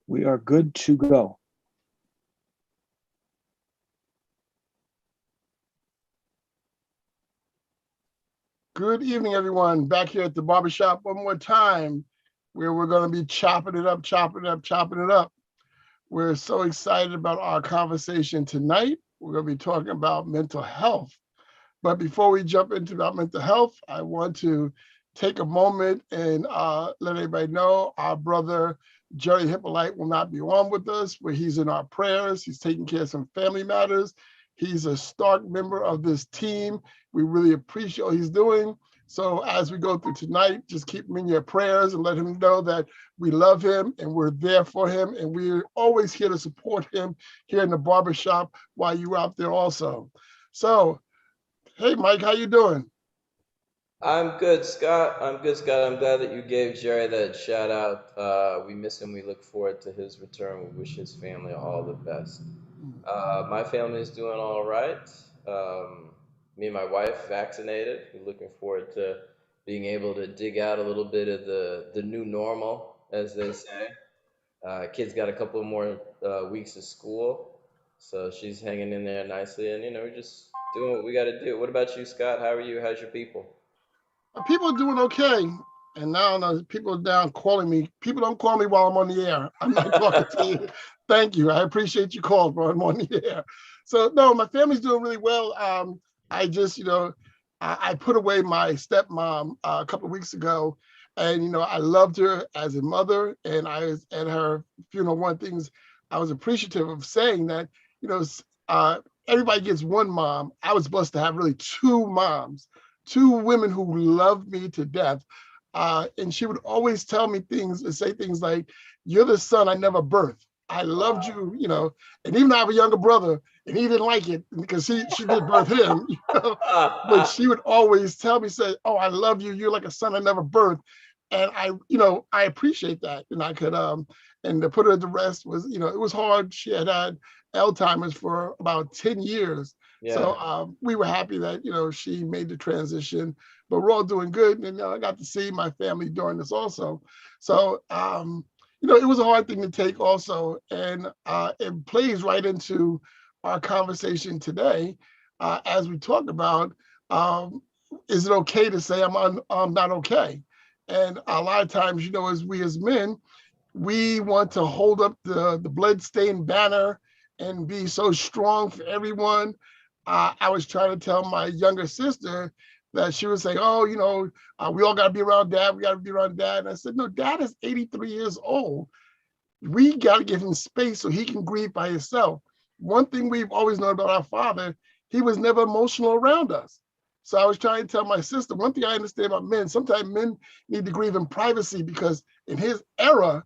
We are good to go. Good evening, everyone. Back here at the Barbershop one more time, where we're going to be chopping it up, chopping it up, chopping it up. We're so excited about our conversation tonight. We're going to be talking about mental health. But before we jump into about mental health, I want to take a moment and let everybody know our brother Jerry Hippolyte will not be on with us, where he's in our prayers. He's taking care of some family matters. He's a stark member of this team. We really appreciate what he's doing. So as we go through tonight, just keep him in your prayers and let him know that we love him and we're there for him. And we're always here to support him here in the barbershop while you're out there also. So, hey, Mike, how you doing? I'm good, Scott. I'm good, Scott. I'm glad that you gave Jerry that shout out. We miss him. We look forward to his return. We wish his family all the best. My family is doing all right. Um, Me and my wife vaccinated. We're looking forward to being able to dig out a little bit of the new normal, as they say. Kids got a couple more weeks of school, so she's hanging in there nicely, and we're just doing what we got to do. What about you, Scott? How are you? How's your people? People are doing okay. And now people are down calling me. People don't call me while I'm on the air. I'm not talking to you. Thank you. I appreciate you calling while I'm on the air. So no, my family's doing really well. I just, I put away my stepmom a couple of weeks ago, and I loved her as a mother. And I was at her funeral. One of the things I was appreciative of saying that, you know, everybody gets one mom. I was blessed to have really two moms, two women who loved me to death. And she would always tell me things and say things like, "You're the son I never birthed. I loved you," and even though I have a younger brother and he didn't like it because she did birth him, but she would always tell me, say, "Oh, I love you. You're like a son I never birthed." And I appreciate that. And I could, and to put her to rest was, it was hard. She had Alzheimer's for about 10 years. Yeah. So we were happy that, she made the transition, but we're all doing good. And I got to see my family during this also. So, it was a hard thing to take also. And it plays right into our conversation today as we talk about, is it okay to say I'm not okay? And a lot of times, as we as men, we want to hold up the bloodstained banner and be so strong for everyone. I was trying to tell my younger sister that she was saying, "Oh, we all got to be around dad. We got to be around dad." And I said, "No, dad is 83 years old. We got to give him space so he can grieve by himself." One thing we've always known about our father, he was never emotional around us. So I was trying to tell my sister, one thing I understand about men, sometimes men need to grieve in privacy because in his era,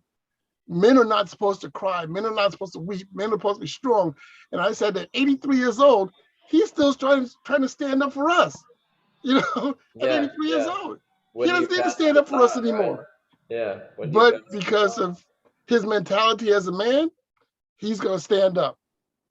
men are not supposed to cry. Men are not supposed to weep. Men are supposed to be strong. And I said that 83 years old, he's still trying to stand up for us, at Yeah, 83 years yeah. old. He When you doesn't need to pass the stand up for us baton, right? anymore. Yeah, when you But pass the because baton. of his mentality as a man, he's going to stand up.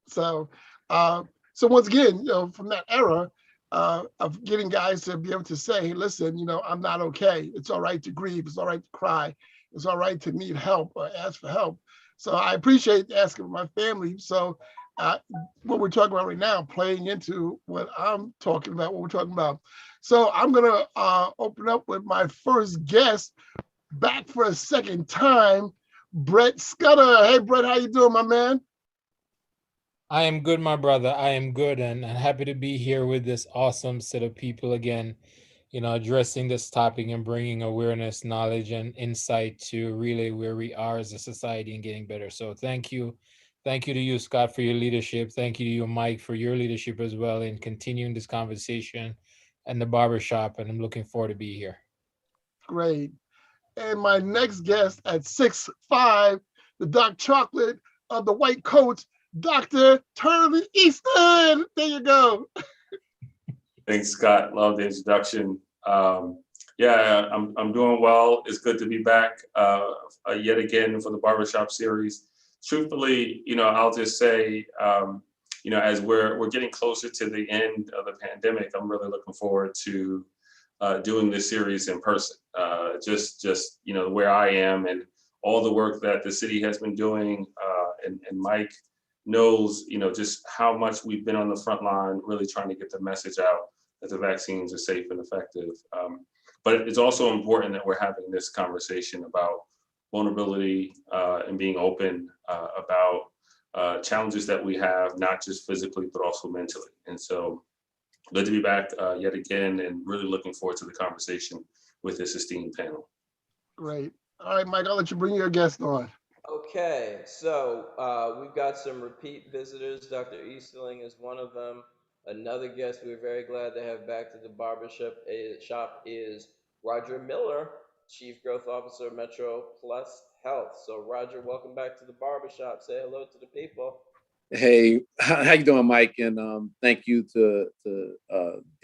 So, uh, so once again, from that era of getting guys to be able to say, "Hey, listen, I'm not okay. It's all right to grieve. It's all right to cry. It's all right to need help or ask for help." So I appreciate asking my family. So uh, what we're talking about right now, playing into what I'm talking about, what we're talking about. So I'm gonna open up with my first guest, back for a second time, Brett Scudder. Hey, Brett, how you doing, my man? I am good, my brother. I am good and happy to be here with this awesome set of people again, addressing this topic and bringing awareness, knowledge, and insight to really where we are as a society and getting better. So thank you. Thank you to you, Scott, for your leadership. Thank you to you, Mike, for your leadership as well in continuing this conversation and the barbershop. And I'm looking forward to be here. Great. And my next guest at 6'5", the dark chocolate of the white coats, Dr. Turley Easton. There you go. Thanks, Scott. Love the introduction. Yeah, I'm doing well. It's good to be back yet again for the Barbershop series. Truthfully, I'll just say, as we're getting closer to the end of the pandemic, I'm really looking forward to doing this series in person. Just where I am and all the work that the city has been doing. And Mike knows, just how much we've been on the front line, really trying to get the message out that the vaccines are safe and effective. But it's also important that we're having this conversation about vulnerability and being open about challenges that we have, not just physically, but also mentally. And so good to be back yet again, and really looking forward to the conversation with this esteemed panel. Great. All right, Mike, I'll let you bring your guest on. Okay, so we've got some repeat visitors. Dr. Easterling is one of them. Another guest we're very glad to have back to the barbershop shop is Roger Miller, Chief Growth Officer, Metro Plus Health. So Roger, welcome back to the barbershop. Say hello to the people. Hey, how you doing, Mike? And thank you to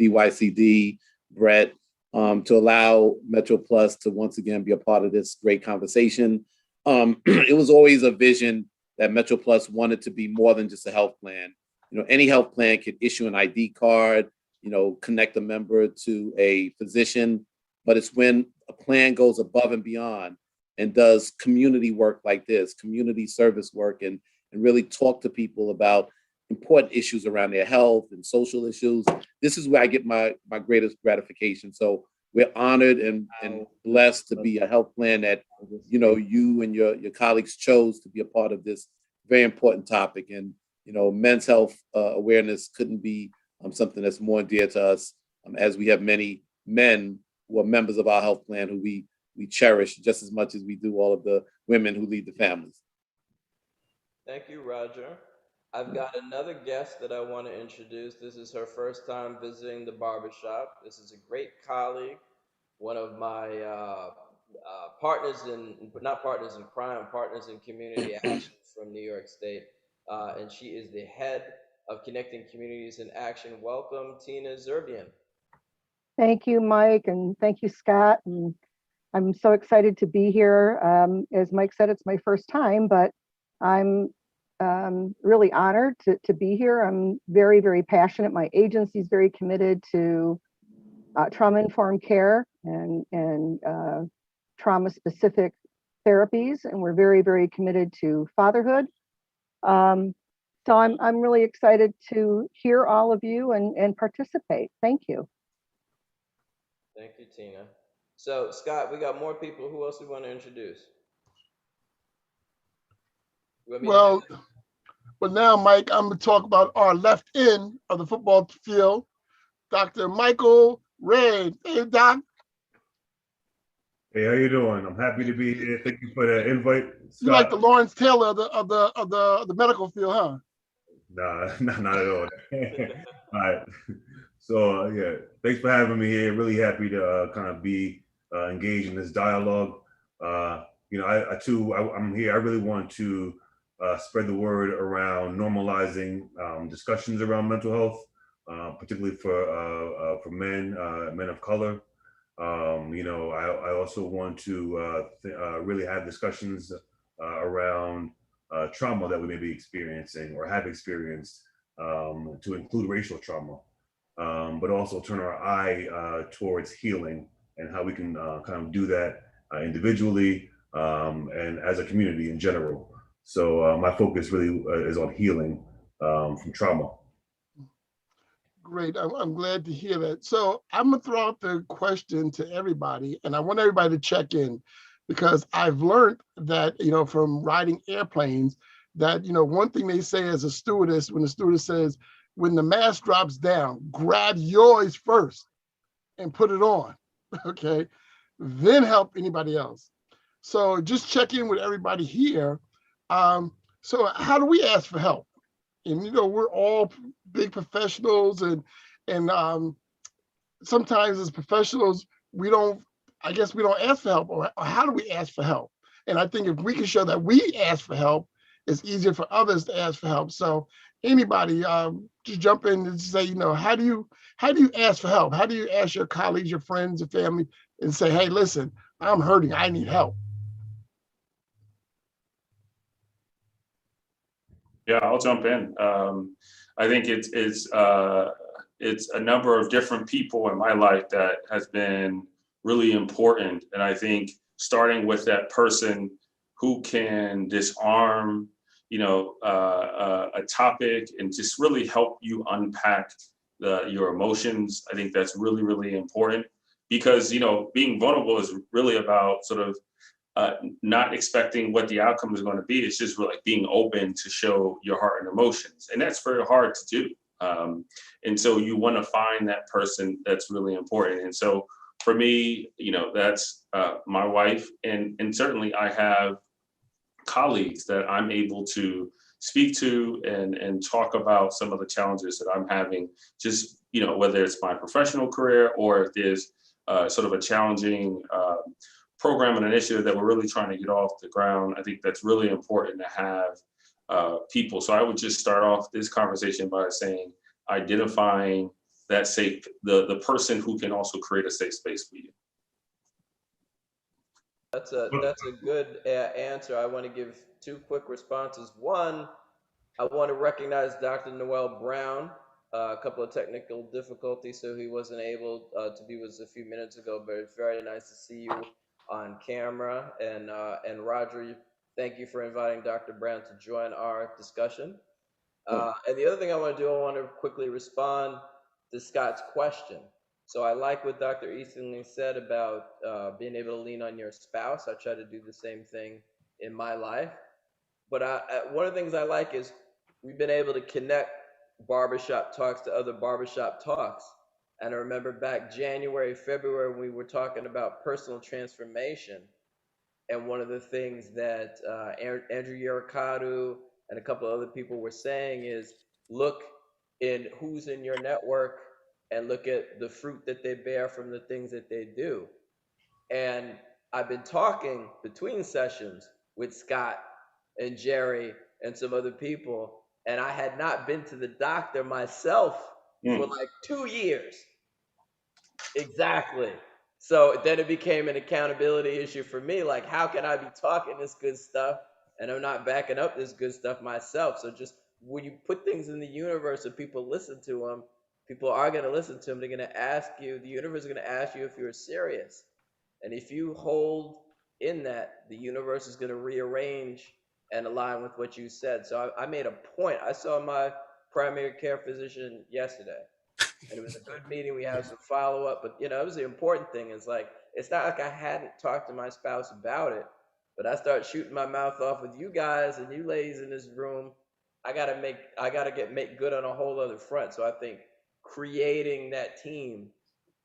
DYCD, Brett, to allow Metro Plus to once again be a part of this great conversation. It was always a vision that Metro Plus wanted to be more than just a health plan. Any health plan could issue an ID card, connect a member to a physician, but it's when a plan goes above and beyond and does community work like this, community service work, and really talk to people about important issues around their health and social issues. This is where I get my greatest gratification. So we're honored and blessed to be a health plan that, you and your colleagues chose to be a part of this very important topic. And, men's health awareness couldn't be something that's more dear to us, as we have many men who are members of our health plan who we cherish just as much as we do all of the women who lead the families. Thank you, Roger. I've got another guest that I want to introduce. This is her first time visiting the barbershop. This is a great colleague, one of my partners not partners in crime, partners in community action from New York State. And she is the head of Connecting Communities in Action. Welcome, Tina Zerbian. Thank you, Mike, and thank you, Scott. And I'm so excited to be here. As Mike said, it's my first time, but I'm really honored to be here. I'm very, very passionate. My agency is very committed to trauma-informed care and trauma-specific therapies, and we're very, very committed to fatherhood. So I'm really excited to hear all of you and participate. Thank you. Thank you, Tina. So, Scott, we got more people. Who else we want to introduce? Well, now, Mike, I'm going to talk about our left end of the football field, Dr. Michael Ray. Hey, Doc. Hey, how you doing? I'm happy to be here. Thank you for the invite, Scott. You like the Lawrence Taylor of the medical field, huh? Nah, not at all. All right. So yeah, thanks for having me here. Really happy to kind of be engaged in this dialogue. I'm here. I really want to spread the word around normalizing discussions around mental health, particularly for men of color. I also want to really have discussions around trauma that we may be experiencing or have experienced, to include racial trauma, but also turn our eye towards healing and how we can kind of do that individually and as a community in general. So my focus really is on healing from trauma. Great. I'm glad to hear that. So I'm going to throw out the question to everybody, and I want everybody to check in, because I've learned that, from riding airplanes, that, one thing they say as a stewardess, when the stewardess says, when the mask drops down, grab yours first and put it on, okay? Then help anybody else. So just check in with everybody here. So how do we ask for help? And, we're all big professionals, and sometimes as professionals, we don't ask for help, or how do we ask for help? And I think if we can show that we ask for help, it's easier for others to ask for help. So anybody, just jump in and say, how do you ask for help? How do you ask your colleagues, your friends, your family, and say, hey, listen, I'm hurting, I need help? Yeah, I'll jump in. I think it's a number of different people in my life that has been really important. And I think starting with that person who can disarm, a topic and just really help you unpack your emotions. I think that's really, really important because, being vulnerable is really about sort of not expecting what the outcome is going to be. It's just really like being open to show your heart and emotions. And that's very hard to do. And so you want to find that person that's really important. And so for me, that's my wife. And certainly I have colleagues that I'm able to speak to and talk about some of the challenges that I'm having, just, whether it's my professional career or if there's sort of a challenging program and initiative that we're really trying to get off the ground. I think that's really important to have people. So I would just start off this conversation by saying, identifying that safe, the person who can also create a safe space for you. That's a good answer. I want to give two quick responses. One, I want to recognize Dr. Noel Brown. A couple of technical difficulties, so he wasn't able to be with us a few minutes ago, but it's very nice to see you on camera. And Roger, thank you for inviting Dr. Brown to join our discussion. And the other thing I want to do, I want to quickly respond to Scott's question. So I like what Dr. Eastonley said about being able to lean on your spouse. I try to do the same thing in my life. But one of the things I like is we've been able to connect barbershop talks to other barbershop talks. And I remember back January, February, when we were talking about personal transformation. And one of the things that Andrew Yerikadu and a couple of other people were saying is look in who's in your network and look at the fruit that they bear from the things that they do. And I've been talking between sessions with Scott and Jerry and some other people, and I had not been to the doctor myself for like 2 years. Exactly. So then it became an accountability issue for me. Like, how can I be talking this good stuff and I'm not backing up this good stuff myself? So just when you put things in the universe and people listen to them, people are going to listen to them. They're going to ask you, the universe is going to ask you if you're serious. And if you hold in that, the universe is going to rearrange and align with what you said. So I made a point. I saw my primary care physician yesterday. And it was a good meeting. We had some follow-up, but it was the important thing is like, it's not like I hadn't talked to my spouse about it, but I start shooting my mouth off with you guys and you ladies in this room. I gotta make good on a whole other front. So I think creating that team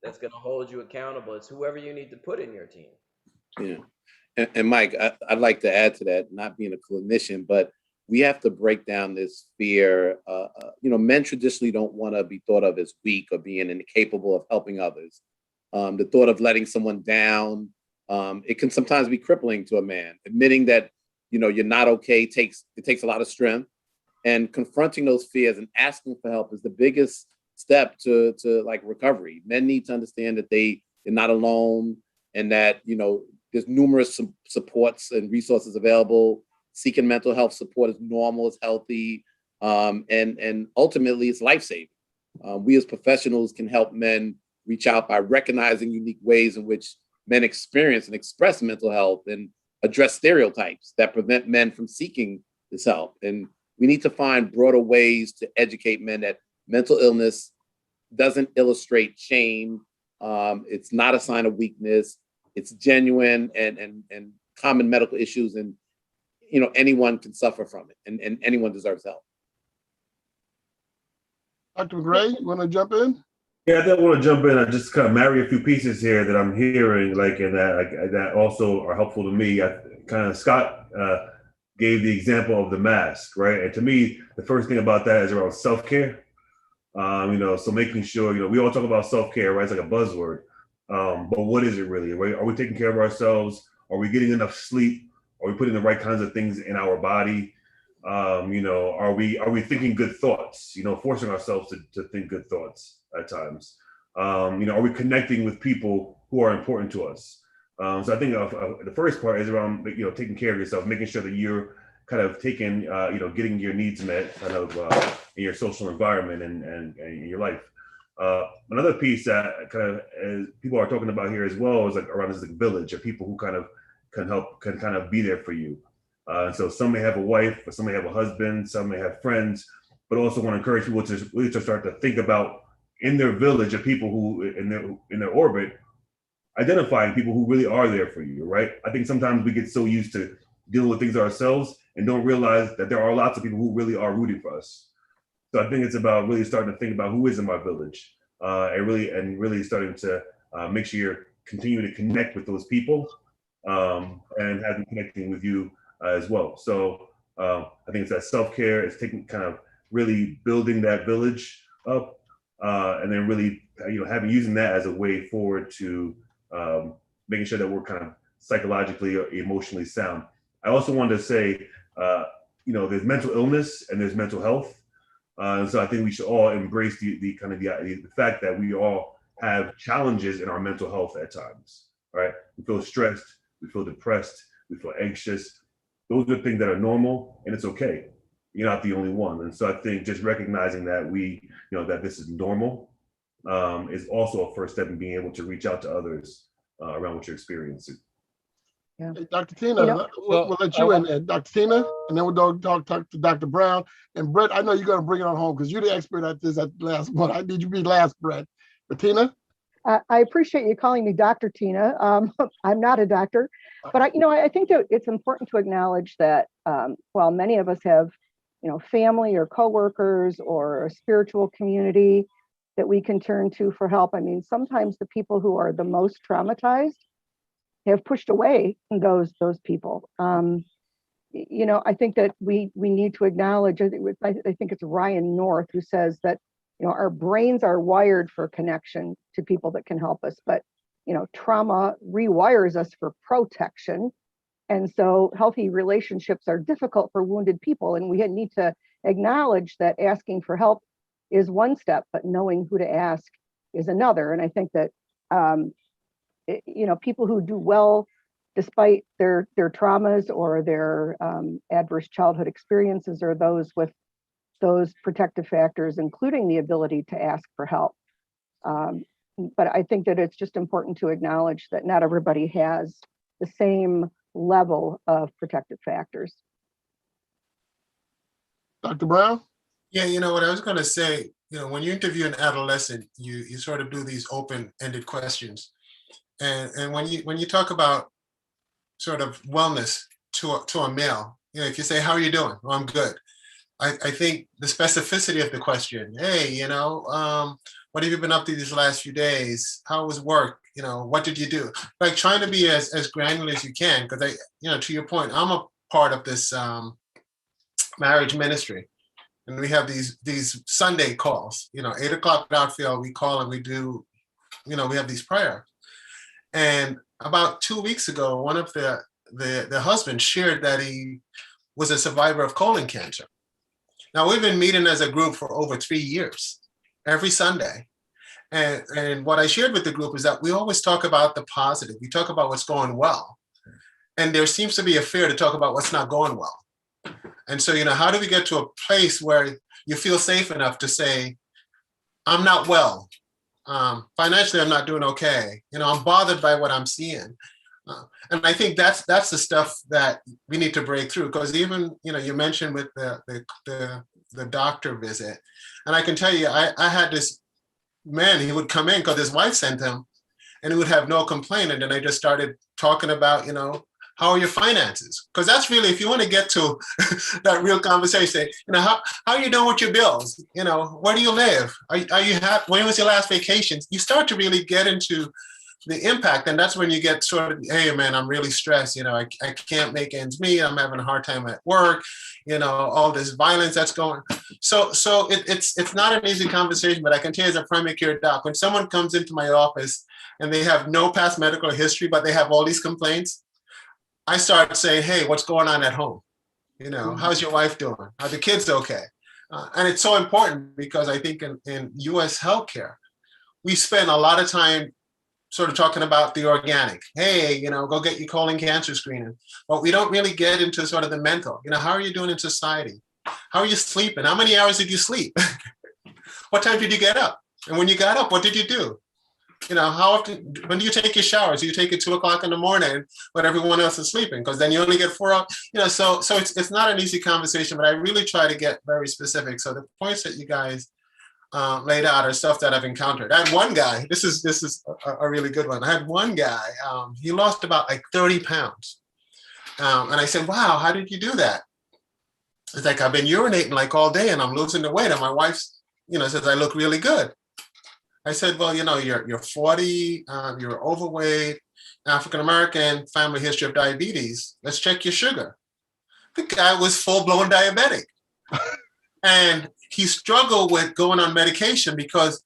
that's gonna hold you accountable. It's whoever you need to put in your team. Yeah. And Mike, I'd like to add to that, not being a clinician, but we have to break down this fear. Men traditionally don't want to be thought of as weak or being incapable of helping others. The thought of letting someone down, it can sometimes be crippling to a man. Admitting that, you're not okay takes a lot of strength, and confronting those fears and asking for help is the biggest step to like recovery. Men need to understand that they're not alone and that, there's numerous supports and resources available. Seeking mental health support is normal, it's healthy, and ultimately it's life-saving. We as professionals can help men reach out by recognizing unique ways in which men experience and express mental health and address stereotypes that prevent men from seeking this help. And we need to find broader ways to educate men that mental illness doesn't illustrate shame. It's not a sign of weakness. It's genuine and common medical issues, and anyone can suffer from it, and anyone deserves help. Dr. McGray, you want to jump in? Yeah, I think I want to jump in. I just kind of marry a few pieces here that I'm hearing, and that also are helpful to me. Scott gave the example of the mask, right? And to me, the first thing about that is around self-care. So making sure, we all talk about self-care, right? It's like a buzzword. But what is it really, right? Are we taking care of ourselves? Are we getting enough sleep? Are we putting the right kinds of things in our body? Are we thinking good thoughts? Forcing ourselves to think good thoughts at times. Are we connecting with people who are important to us? So I think the first part is around taking care of yourself, making sure that you're kind of taking getting your needs met kind of in your social environment and in your life. Another piece that kind of as people are talking about here as well is like around this like village of people who kind of can kind of be there for you. So some may have a wife, or some may have a husband, some may have friends, but also want to encourage people to really to start to think about in their village of people who in their orbit, identifying people who really are there for you, right? I think sometimes we get so used to dealing with things ourselves and don't realize that there are lots of people who really are rooting for us. So I think it's about really starting to think about who is in my village, and really starting to make sure you're continuing to connect with those people, and have them connecting with you as well. So I think it's that self-care, it's taking kind of really building that village up, and then really using that as a way forward to making sure that we're kind of psychologically or emotionally sound. I also wanted to say, there's mental illness and there's mental health. And so I think we should all embrace the fact that we all have challenges in our mental health at times, right? We feel stressed, we feel depressed, we feel anxious. Those are things that are normal, and it's okay. You're not the only one. And so I think just recognizing that that this is normal is also a first step in being able to reach out to others around what you're experiencing. Yeah. Hey, Dr. Tina, we'll let you in there. Dr. Tina, and then we'll talk to Dr. Brown. And Brett, I know you're going to bring it on home because you're the expert at this at the last one. I need you to be last, Brett. But Tina? I appreciate you calling me Dr. Tina. I'm not a doctor, but I think that it's important to acknowledge that while many of us have, family or coworkers or a spiritual community that we can turn to for help. I mean, sometimes the people who are the most traumatized have pushed away those people. I think that we need to acknowledge, I think it's Ryan North who says that, our brains are wired for connection to people that can help us, but, trauma rewires us for protection. And so healthy relationships are difficult for wounded people. And we need to acknowledge that asking for help is one step, but knowing who to ask is another. And I think that, people who do well despite their traumas or their adverse childhood experiences are those with those protective factors, including the ability to ask for help. But I think that it's just important to acknowledge that not everybody has the same level of protective factors. Dr. Brown? Yeah, what I was going to say, when you interview an adolescent, you sort of do these open-ended questions. And when you talk about sort of wellness to a male, if you say, how are you doing? Well, I'm good. I think the specificity of the question, hey, what have you been up to these last few days? How was work? What did you do? Like trying to be as granular as you can, because to your point, I'm a part of this marriage ministry. And we have these Sunday calls, 8 o'clock at Outfield, we call and we do, we have these prayers. And about 2 weeks ago, one of the husbands shared that he was a survivor of colon cancer. Now we've been meeting as a group for over 3 years, every Sunday. And what I shared with the group is that we always talk about the positive. We talk about what's going well. And there seems to be a fear to talk about what's not going well. And so, how do we get to a place where you feel safe enough to say, I'm not well. Financially, I'm not doing okay. I'm bothered by what I'm seeing. And I think that's the stuff that we need to break through, because even, you mentioned with the doctor visit, and I can tell you, I had this man, he would come in because his wife sent him, and he would have no complaint. And then I just started talking about, how are your finances? Because that's really, if you want to get to that real conversation, how are you doing with your bills? Where do you live? Are you happy? When was your last vacation? You start to really get into the impact. And that's when you get sort of, hey man, I'm really stressed. I can't make ends meet. I'm having a hard time at work. All this violence that's going. So it's not an easy conversation, but I can tell you as a primary care doc, when someone comes into my office and they have no past medical history, but they have all these complaints, I start saying, hey, what's going on at home? How's your wife doing? Are the kids okay? And it's so important because I think in US healthcare, we spend a lot of time sort of talking about the organic. Hey, go get your colon cancer screening. But we don't really get into sort of the mental. How are you doing in society? How are you sleeping? How many hours did you sleep? What time did you get up? And when you got up, what did you do? You know, how often, when do you take your showers? Do you take it 2 o'clock in the morning when everyone else is sleeping? Because then you only get 4 hours. You know, so it's not an easy conversation, but I really try to get very specific. So the points that you guys laid out are stuff that I've encountered. I had one guy. This is a really good one. I had one guy. He lost about like 30 pounds, and I said, "Wow, how did you do that?" It's like, I've been urinating like all day, and I'm losing the weight. And my wife, you know, says I look really good. I said, well, you know, you're 40, you're overweight, African American, family history of diabetes. Let's check your sugar. The guy was full-blown diabetic. And he struggled with going on medication because,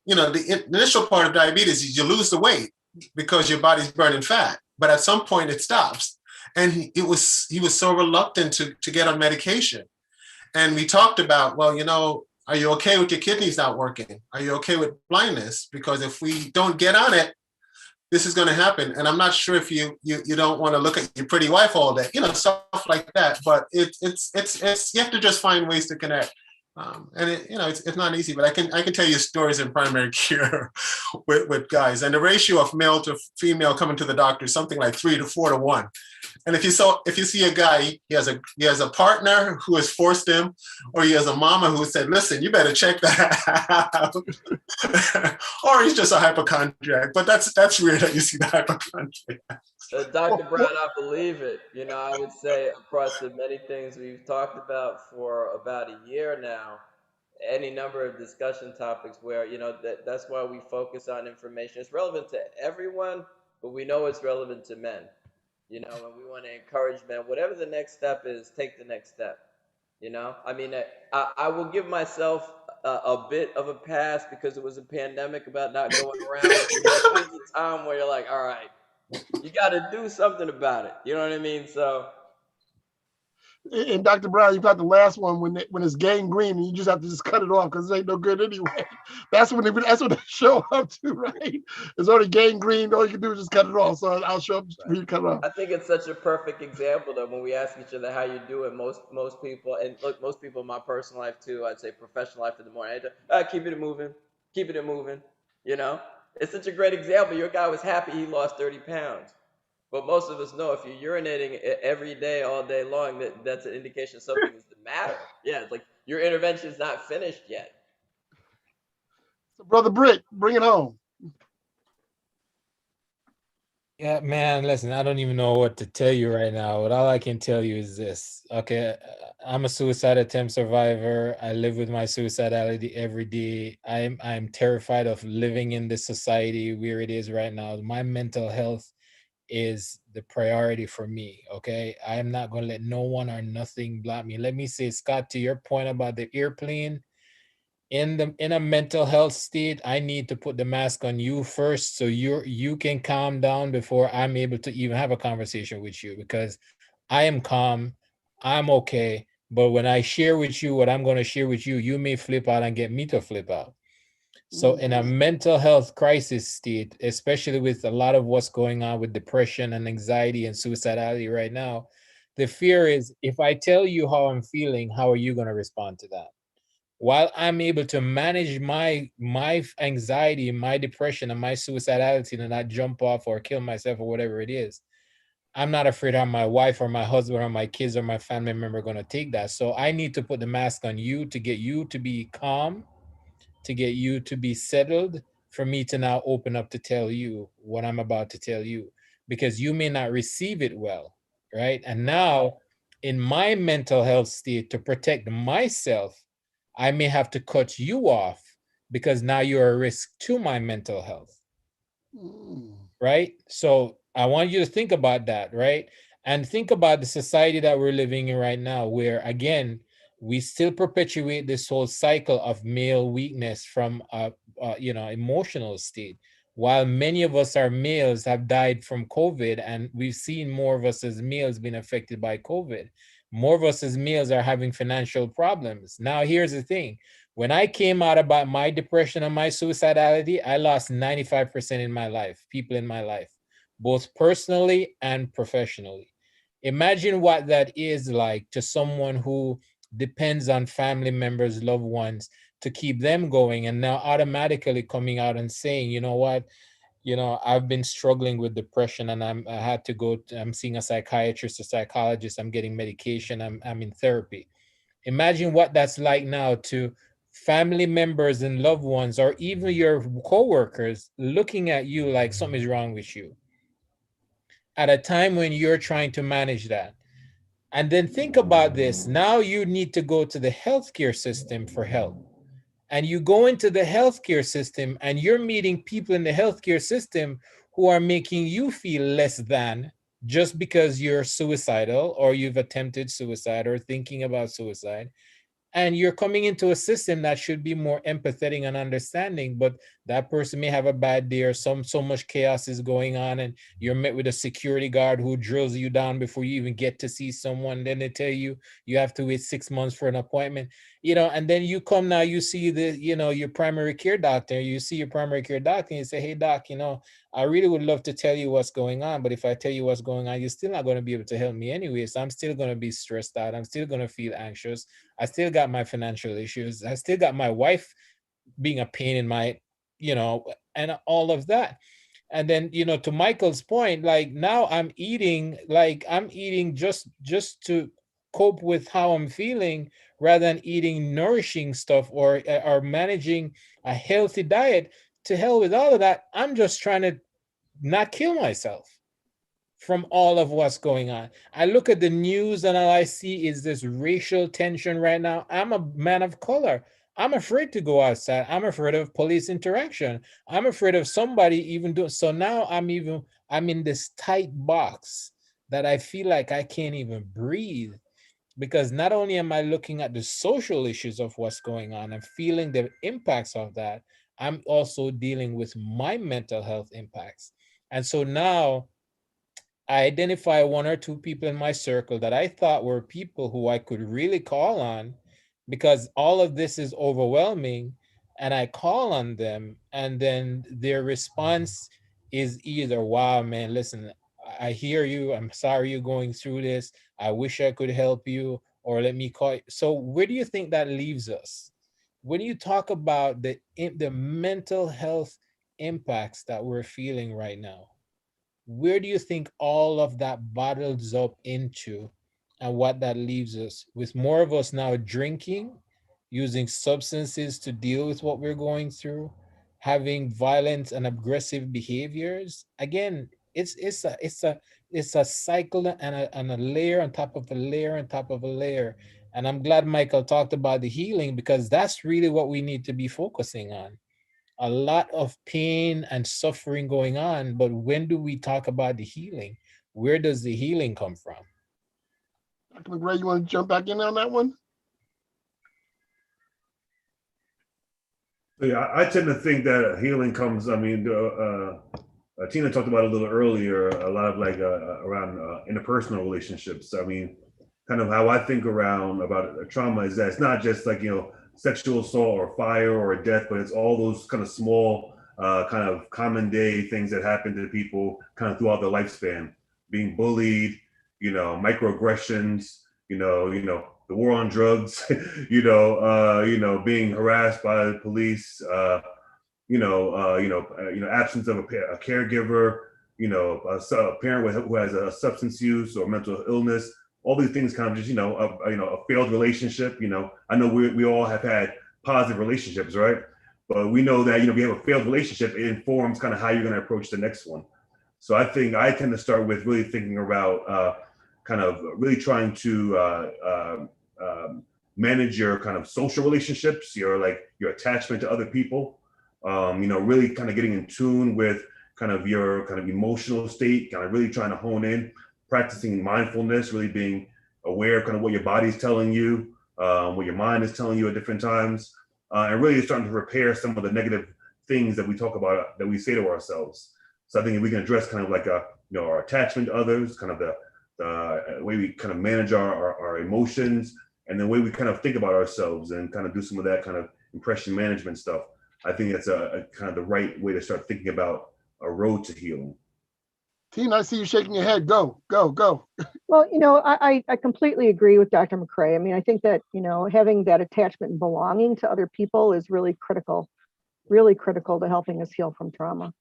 you know, the initial part of diabetes is you lose the weight because your body's burning fat. But at some point it stops. And he was so reluctant to get on medication. And we talked about, well, you know, are you okay with your kidneys not working? Are you okay with blindness? Because if we don't get on it, this is going to happen. And I'm not sure if you don't want to look at your pretty wife all day, you know, stuff like that. But it's you have to just find ways to connect. And it's not easy, but I can tell you stories in primary care with guys, and the ratio of male to female coming to the doctor is something like 3 to 4 to 1. And if you see a guy, he has a partner who has forced him, or he has a mama who said, "Listen, you better check that out," or he's just a hypochondriac. But that's weird that you see the hypochondriac. Dr. Brown, I believe it. You know, I would say across the many things we've talked about for about a year now, any number of discussion topics where, you know, that's why we focus on information. It's relevant to everyone, but we know it's relevant to men. You know, and we want to encourage men, whatever the next step is, take the next step. You know, I mean, I will give myself a bit of a pass because it was a pandemic about not going around. There comes a time where you're like, all right, you got to do something about it. You know what I mean? So. And Dr. Brown, you got the last one when it's gangrene and you just have to just cut it off because it ain't no good anyway. That's when they show up to, right? It's already gangrene. All you can do is just cut it off. So I'll show up for you to cut it off. I think it's such a perfect example that when we ask each other how you do it, most people, and look, most people in my personal life too, I'd say professional life in the morning, keep it moving. You know, it's such a great example. Your guy was happy he lost 30 pounds. But most of us know if you're urinating every day, all day long, that's an indication something is the matter. Yeah, it's like your intervention's not finished yet. So Brother Britt, bring it home. Yeah, man, listen, I don't even know what to tell you right now. But all I can tell you is this. Okay, I'm a suicide attempt survivor. I live with my suicidality every day. I'm terrified of living in this society where it is right now. My mental health is the priority for me. Okay, I am not going to let no one or nothing block me. Let me say, Scott, to your point about the airplane, in a mental health state, I need to put the mask on you first so you can calm down before I'm able to even have a conversation with you, because I am calm, I'm okay, but when I share with you what I'm going to share with you, you may flip out and get me to flip out. So in a mental health crisis state, especially with a lot of what's going on with depression and anxiety and suicidality right now, the fear is, if I tell you how I'm feeling, how are you going to respond to that? While I'm able to manage my anxiety, my depression, and my suicidality to not jump off or kill myself or whatever it is, I'm not afraid how my wife or my husband or my kids or my family member are going to take that. So I need to put the mask on you to get you to be calm, to get you to be settled, for me to now open up to tell you what I'm about to tell you, because you may not receive it well, right? And now in my mental health state, to protect myself, I may have to cut you off because now you're a risk to my mental health, right? So I want you to think about that, right? And think about the society that we're living in right now, where again, we still perpetuate this whole cycle of male weakness from emotional state. While many of us are males have died from COVID, and we've seen more of us as males being affected by COVID. More of us as males are having financial problems. Now, here's the thing. When I came out about my depression and my suicidality, I lost 95% in my life, people in my life, both personally and professionally. Imagine what that is like to someone who depends on family members, loved ones, to keep them going, and now automatically coming out and saying, you know what, I've been struggling with depression, and I'm seeing a psychiatrist, a psychologist, I'm getting medication, I'm in therapy. Imagine what that's like now to family members and loved ones, or even your coworkers, looking at you like something's wrong with you at a time when you're trying to manage that. And then think about this. Now you need to go to the healthcare system for help. And you go into the healthcare system and you're meeting people in the healthcare system who are making you feel less than just because you're suicidal or you've attempted suicide or thinking about suicide. And you're coming into a system that should be more empathetic and understanding, but that person may have a bad day, or so much chaos is going on, and you're met with a security guard who drills you down before you even get to see someone. Then they tell you you have to wait 6 months for an appointment, and then you come, now you see your primary care doctor. You see your primary care doctor and you say, hey doc, I really would love to tell you what's going on, but if I tell you what's going on, you're still not going to be able to help me anyway. So I'm still going to be stressed out. I'm still going to feel anxious. I still got my financial issues. I still got my wife being a pain in my, and all of that. And then, to Michael's point, like now I'm eating just to cope with how I'm feeling, rather than eating nourishing stuff or managing a healthy diet. To hell with all of that. I'm just trying to not kill myself from all of what's going on. I look at the news and all I see is this racial tension right now. I'm a man of color. I'm afraid to go outside. I'm afraid of police interaction. I'm afraid of somebody even doing so. Now I'm in this tight box that I feel like I can't even breathe, because not only am I looking at the social issues of what's going on and feeling the impacts of that, I'm also dealing with my mental health impacts. And so now I identify one or two people in my circle that I thought were people who I could really call on, because all of this is overwhelming. And I call on them, and then their response is either, wow, man, listen, I hear you. I'm sorry you're going through this. I wish I could help you, or let me call you. So where do you think that leaves us? When you talk about the mental health impacts that we're feeling right now, where do you think all of that bottles up into, and what that leaves us with? More of us now drinking, using substances to deal with what we're going through, having violent and aggressive behaviors. Again, it's a cycle, and a layer on top of a layer on top of a layer. And I'm glad Michael talked about the healing, because that's really what we need to be focusing on. A lot of pain and suffering going on, but when do we talk about the healing? Where does the healing come from? Dr. McRae, you want to jump back in on that one? Yeah, I tend to think that healing comes, I mean, Tina talked about it a little earlier, a lot of like around interpersonal relationships. I mean, kind of how I think around about trauma is that it's not just like, sexual assault or fire or a death, but it's all those kind of small, kind of common day things that happen to people kind of throughout their lifespan. Being bullied, microaggressions, the war on drugs, being harassed by the police, absence of a caregiver, a parent who has a substance use or mental illness. All these things kind of just, a failed relationship. I know we all have had positive relationships, right? But we know that, if you have a failed relationship, it informs kind of how you're going to approach the next one. So I think I tend to start with really thinking about kind of really trying to manage your kind of social relationships, your attachment to other people, really kind of getting in tune with kind of your kind of emotional state, kind of really trying to hone in, practicing mindfulness, really being aware of kind of what your body's telling you, what your mind is telling you at different times, and really starting to repair some of the negative things that we talk about, that we say to ourselves. So I think if we can address kind of like our attachment to others, kind of the way we kind of manage our emotions, and the way we kind of think about ourselves, and kind of do some of that kind of impression management stuff, I think that's a kind of the right way to start thinking about a road to healing. Tina, I see you shaking your head. Go, go, go. Well, I completely agree with Dr. McCrae. I mean, I think that, having that attachment and belonging to other people is really critical to helping us heal from trauma.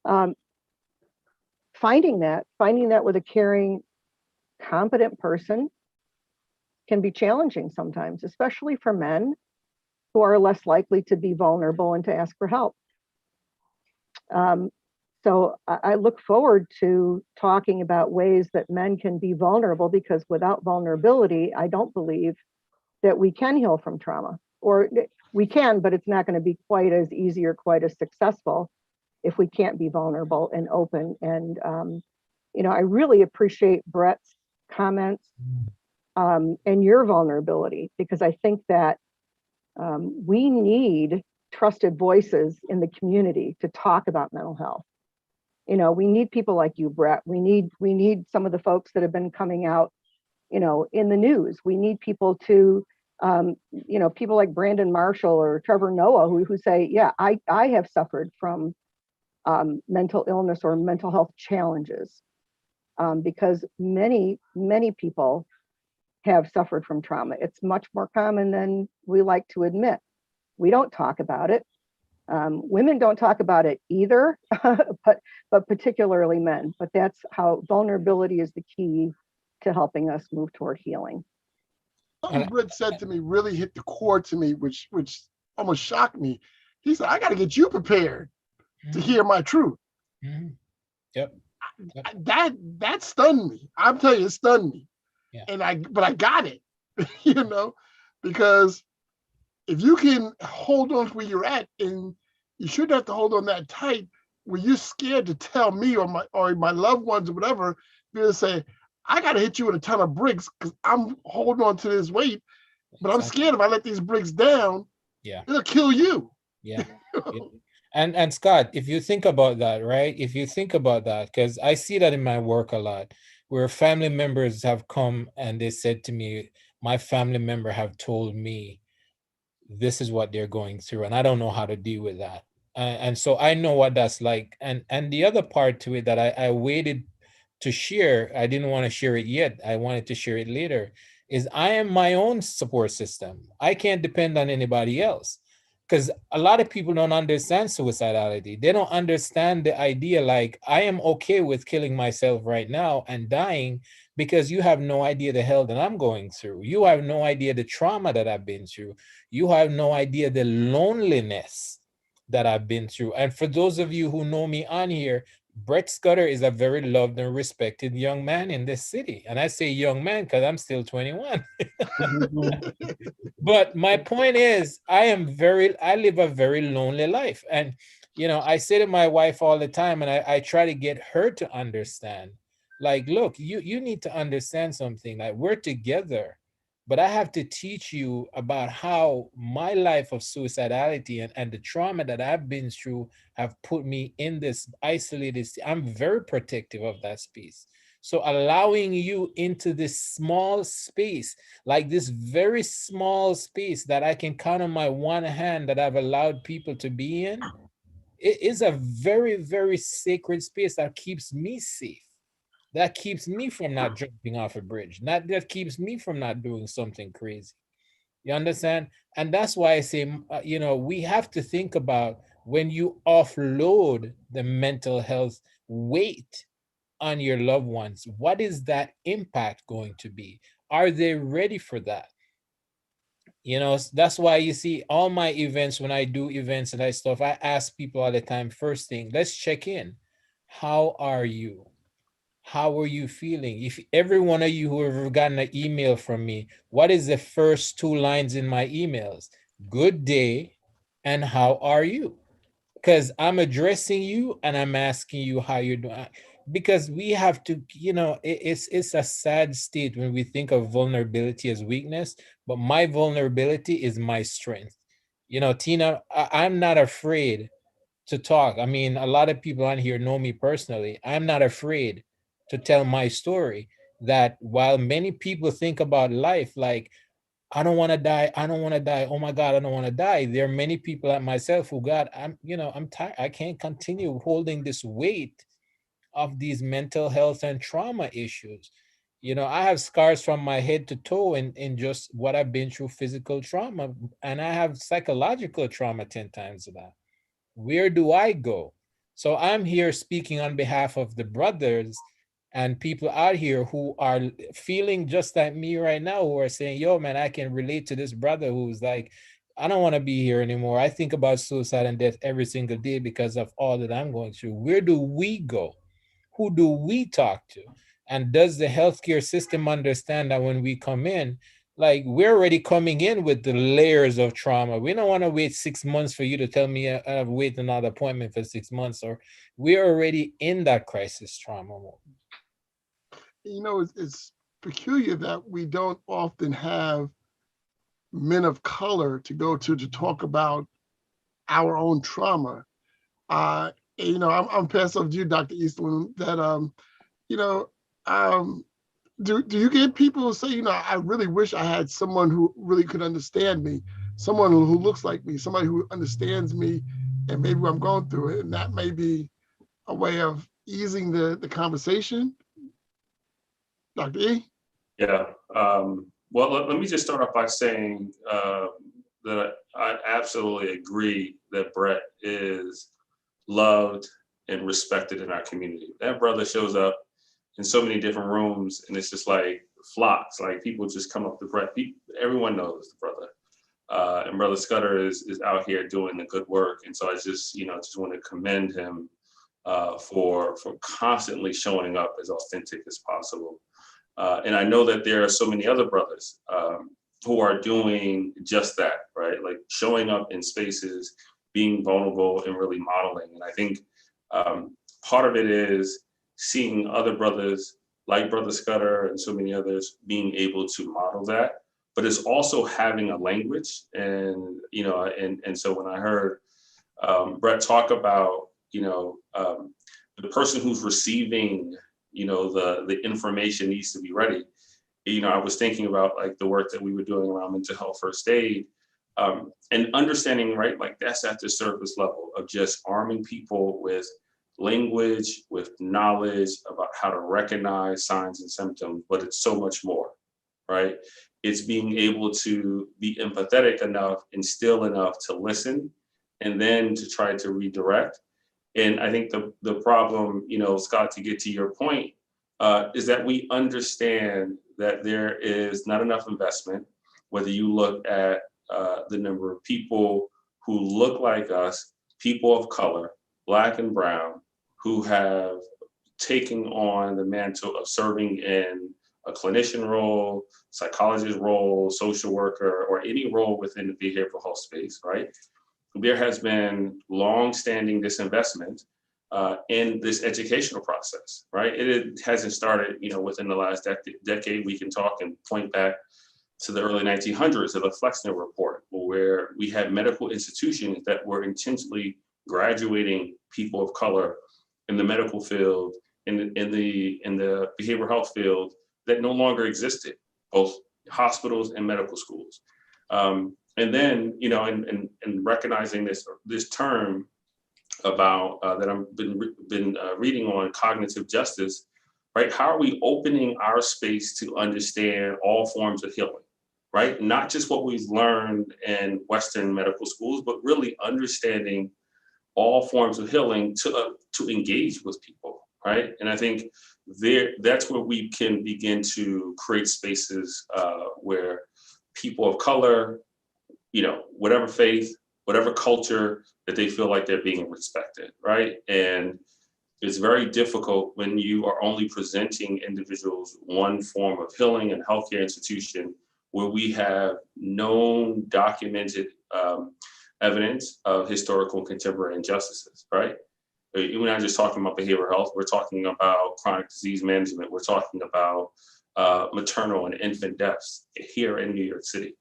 Um, finding that with a caring, competent person can be challenging sometimes, especially for men who are less likely to be vulnerable and to ask for help. So I look forward to talking about ways that men can be vulnerable, because without vulnerability, I don't believe that we can heal from trauma. Or we can, but it's not going to be quite as easy or quite as successful if we can't be vulnerable and open. And, I really appreciate Brett's comments and your vulnerability, because I think that we need trusted voices in the community to talk about mental health. We need people like you, Brett. We need some of the folks that have been coming out, in the news. We need people to, people like Brandon Marshall or Trevor Noah who say, yeah, I have suffered from mental illness or mental health challenges, because many people have suffered from trauma. It's much more common than we like to admit. We don't talk about it. Women don't talk about it either, but particularly men. But that's how vulnerability is the key to helping us move toward healing. Something Britt said to me really hit the core to me, which almost shocked me. He said, I got to get you prepared to hear my truth. Mm-hmm. Yep. That stunned me. I'm telling you, it stunned me. Yeah. But I got it, because if you can hold on to where you're at, and you shouldn't have to hold on that tight where you're scared to tell me or my loved ones or whatever, because say, I got to hit you with a ton of bricks because I'm holding on to this weight, but I'm scared if I let these bricks down, it'll kill you. Yeah. And Scott, if you think about that, right? If you think about that, because I see that in my work a lot, where family members have come and they said to me, my family member have told me this is what they're going through, and I don't know how to deal with that. And so I know what that's like. And the other part to it that I waited to share, I didn't want to share it yet, I wanted to share it later, is I am my own support system. I can't depend on anybody else, because a lot of people don't understand suicidality. They don't understand the idea, like, I am okay with killing myself right now and dying, because you have no idea the hell that I'm going through. You have no idea the trauma that I've been through. You have no idea the loneliness that I've been through. And for those of you who know me on here, Brett Scudder is a very loved and respected young man in this city. And I say young man because I'm still 21. But my point is, I live a very lonely life. And, I say to my wife all the time, and I try to get her to understand, like, look, you need to understand something. Like, we're together, but I have to teach you about how my life of suicidality and the trauma that I've been through have put me in this isolated state. I'm very protective of that space. So allowing you into this small space, like this very small space that I can count on my one hand that I've allowed people to be in, it is a very, very sacred space that keeps me safe. That keeps me from not jumping off a bridge. That keeps me from not doing something crazy. You understand? And that's why I say, we have to think about, when you offload the mental health weight on your loved ones, what is that impact going to be? Are they ready for that? That's why you see all my events, when I do events and stuff, I ask people all the time, first thing, let's check in. How are you? How are you feeling? If every one of you who have ever gotten an email from me, what is the first two lines in my emails? Good day, and how are you? Because I'm addressing you and I'm asking you how you're doing. Because we have to, it's a sad state when we think of vulnerability as weakness, but my vulnerability is my strength. Tina, I'm not afraid to talk. I mean, a lot of people on here know me personally. I'm not afraid to tell my story, that while many people think about life like, I don't want to die, I don't want to die, oh my God, I don't want to die. There are many people like myself who, God, I'm tired. I can't continue holding this weight of these mental health and trauma issues. You know, I have scars from my head to toe in just what I've been through, physical trauma, and I have psychological trauma 10 times that. Where do I go? So I'm here speaking on behalf of the brothers and people out here who are feeling just like me right now, who are saying, yo, man, I can relate to this brother who's like, I don't want to be here anymore. I think about suicide and death every single day because of all that I'm going through. Where do we go? Who do we talk to? And does the healthcare system understand that when we come in, like we're already coming in with the layers of trauma. We don't want to wait 6 months for you to tell me I have to wait another appointment for 6 months, or we're already in that crisis trauma mode. You know, it's peculiar that we don't often have men of color to go to talk about our own trauma. You know, I'm passing off to you, Dr. Eastland, that you know, do you get people who say, you know, I really wish I had someone who really could understand me, someone who looks like me, somebody who understands me and maybe I'm going through it, and that may be a way of easing the conversation? Dr. E? Yeah. Well, let me just start off by saying that I absolutely agree that Brett is loved and respected in our community. That brother shows up in so many different rooms, and it's just like flocks. Like people just come up to Brett. Everyone knows the brother, and Brother Scudder is out here doing the good work. And so I just want to commend him for constantly showing up as authentic as possible. And I know that there are so many other brothers who are doing just that, right? Like showing up in spaces, being vulnerable, and really modeling. And I think part of it is seeing other brothers like Brother Scudder and so many others being able to model that, but it's also having a language. And, and so when I heard Brett talk about, the person who's receiving, the information needs to be ready. I was thinking about like the work that we were doing around mental health first aid, and understanding, right, like that's at the surface level of just arming people with language, with knowledge about how to recognize signs and symptoms, but it's so much more, right? It's being able to be empathetic enough and still enough to listen, and then to try to redirect. And I think the problem, Scott, to get to your point, is that we understand that there is not enough investment, whether you look at the number of people who look like us, people of color, Black and brown, who have taken on the mantle of serving in a clinician role, psychologist role, social worker, or any role within the behavioral health space, right? There has been long-standing disinvestment in this educational process, right? It hasn't started, within the last decade. We can talk and point back to the early 1900s of the Flexner Report, where we had medical institutions that were intentionally graduating people of color in the medical field, in the behavioral health field, that no longer existed, both hospitals and medical schools. And then, and recognizing this term about that I've been reading on cognitive justice, right? How are we opening our space to understand all forms of healing, right? Not just what we've learned in Western medical schools, but really understanding all forms of healing to engage with people, right? And I think that's where we can begin to create spaces where people of color, whatever faith, whatever culture, that they feel like they're being respected, right? And it's very difficult when you are only presenting individuals one form of healing and healthcare institution where we have known, documented evidence of historical and contemporary injustices, right? We're not just talking about behavioral health, we're talking about chronic disease management, we're talking about maternal and infant deaths here in New York City.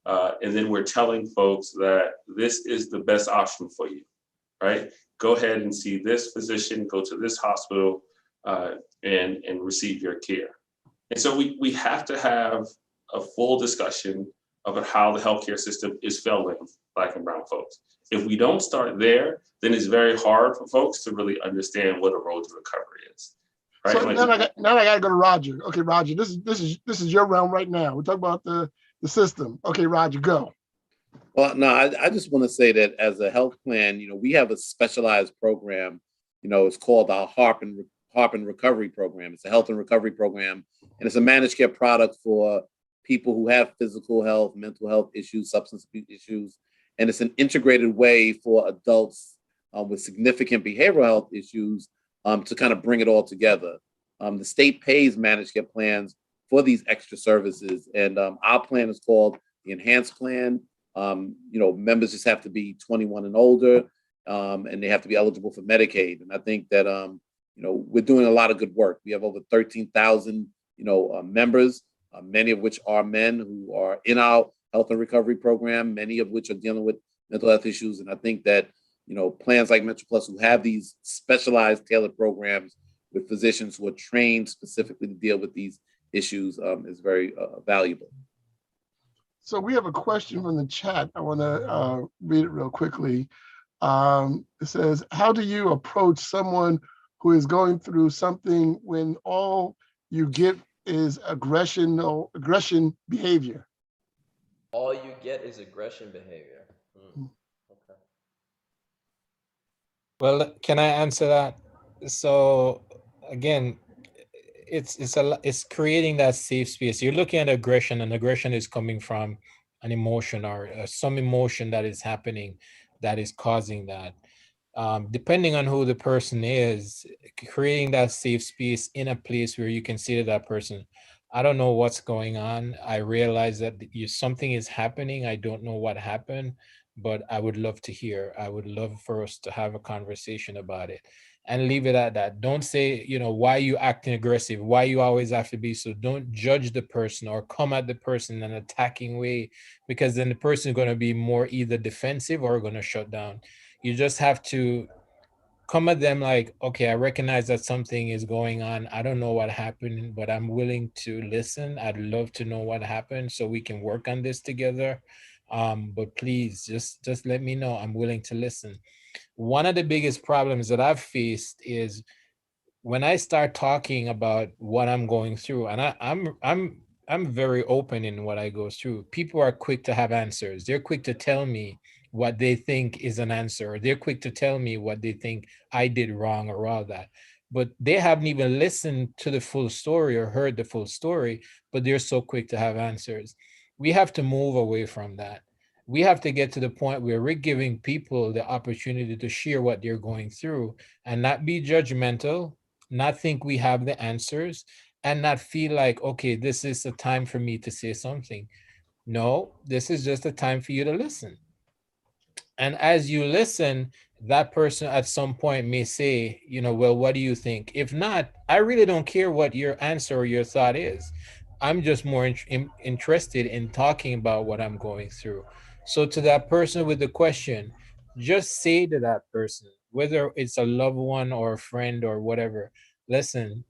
And then we're telling folks that this is the best option for you, right? Go ahead and see this physician, go to this hospital, and receive your care. And so we have to have a full discussion about how the healthcare system is failing Black and brown folks. If we don't start there, then it's very hard for folks to really understand what a road to recovery is. right? So Like, now I gotta go to Roger. Okay, Roger, this is your realm right now. We're talking about the system. Okay, Roger, go. Well, no, I just want to say that as a health plan, we have a specialized program. It's called our HARP and Recovery Program. It's a health and recovery program, and it's a managed care product for people who have physical health, mental health issues, substance abuse issues, and it's an integrated way for adults with significant behavioral health issues to kind of bring it all together. The state pays managed care plans for these extra services, and our plan is called the Enhanced Plan. Members just have to be 21 and older, and they have to be eligible for Medicaid. And I think that, we're doing a lot of good work. We have over 13,000, members, many of which are men who are in our health and recovery program, many of which are dealing with mental health issues. And I think that, plans like Metro Plus who have these specialized tailored programs with physicians who are trained specifically to deal with these issues is very valuable. So we have a question from the chat. I want to read it real quickly. It says, how do you approach someone who is going through something when all you get is aggression behavior? All you get is aggression behavior. Okay. Well, can I answer that? So again, it's creating that safe space. You're looking at aggression, and aggression is coming from an emotion or some emotion that is happening that is causing that. Depending on who the person is, creating that safe space in a place where you can say to that person, I don't know what's going on. I realize that something is happening. I don't know what happened, but I would love to hear. I would love for us to have a conversation about it and leave it at that. Don't say, why are you acting aggressive? Why you always have to be so? Don't judge the person or come at the person in an attacking way, because then the person is going to be more either defensive or going to shut down. You just have to come at them like, okay, I recognize that something is going on. I don't know what happened, but I'm willing to listen. I'd love to know what happened so we can work on this together. But please just let me know. I'm willing to listen. One of the biggest problems that I've faced is when I start talking about what I'm going through, and I'm very open in what I go through. People are quick to have answers. They're quick to tell me what they think is an answer. They're quick to tell me what they think I did wrong or all that. But they haven't even listened to the full story or heard the full story, but they're so quick to have answers. We have to move away from that. We have to get to the point where we're giving people the opportunity to share what they're going through and not be judgmental, not think we have the answers, and not feel like, okay, this is a time for me to say something. No, this is just a time for you to listen. And as you listen, that person at some point may say, well, what do you think? If not, I really don't care what your answer or your thought is. I'm just more interested in talking about what I'm going through. So to that person with the question, just say to that person, whether it's a loved one or a friend or whatever, listen,